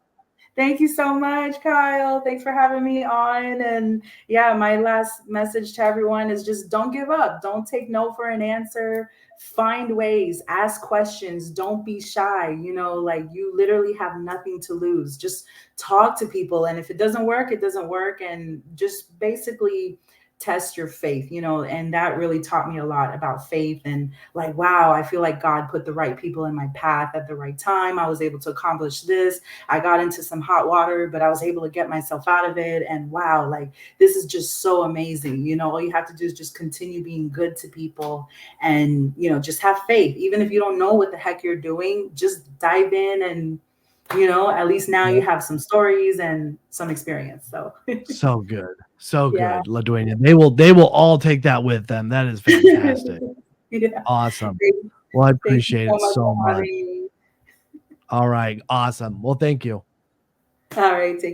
Thank you so much, Kyle. Thanks for having me on. And yeah, my last message to everyone is just don't give up. Don't take no for an answer. Find ways, ask questions, don't be shy. Like you literally have nothing to lose. Just talk to people. And if it doesn't work, it doesn't work. And just basically test your faith, and that really taught me a lot about faith. And like, wow, I feel like God put the right people in my path at the right time. I was able to accomplish this. I got into some hot water, but I was able to get myself out of it. And wow, like this is just so amazing. All you have to do is just continue being good to people and, just have faith. Even if you don't know what the heck you're doing, just dive in and, at least now you have some stories and some experience. So, so good. So yeah. good, LaDueña. They will all take that with them. That is fantastic. Yeah. Awesome. Well, I Thank you appreciate so it much so for having much. me. All right. Awesome. Well, thank you. All right. Take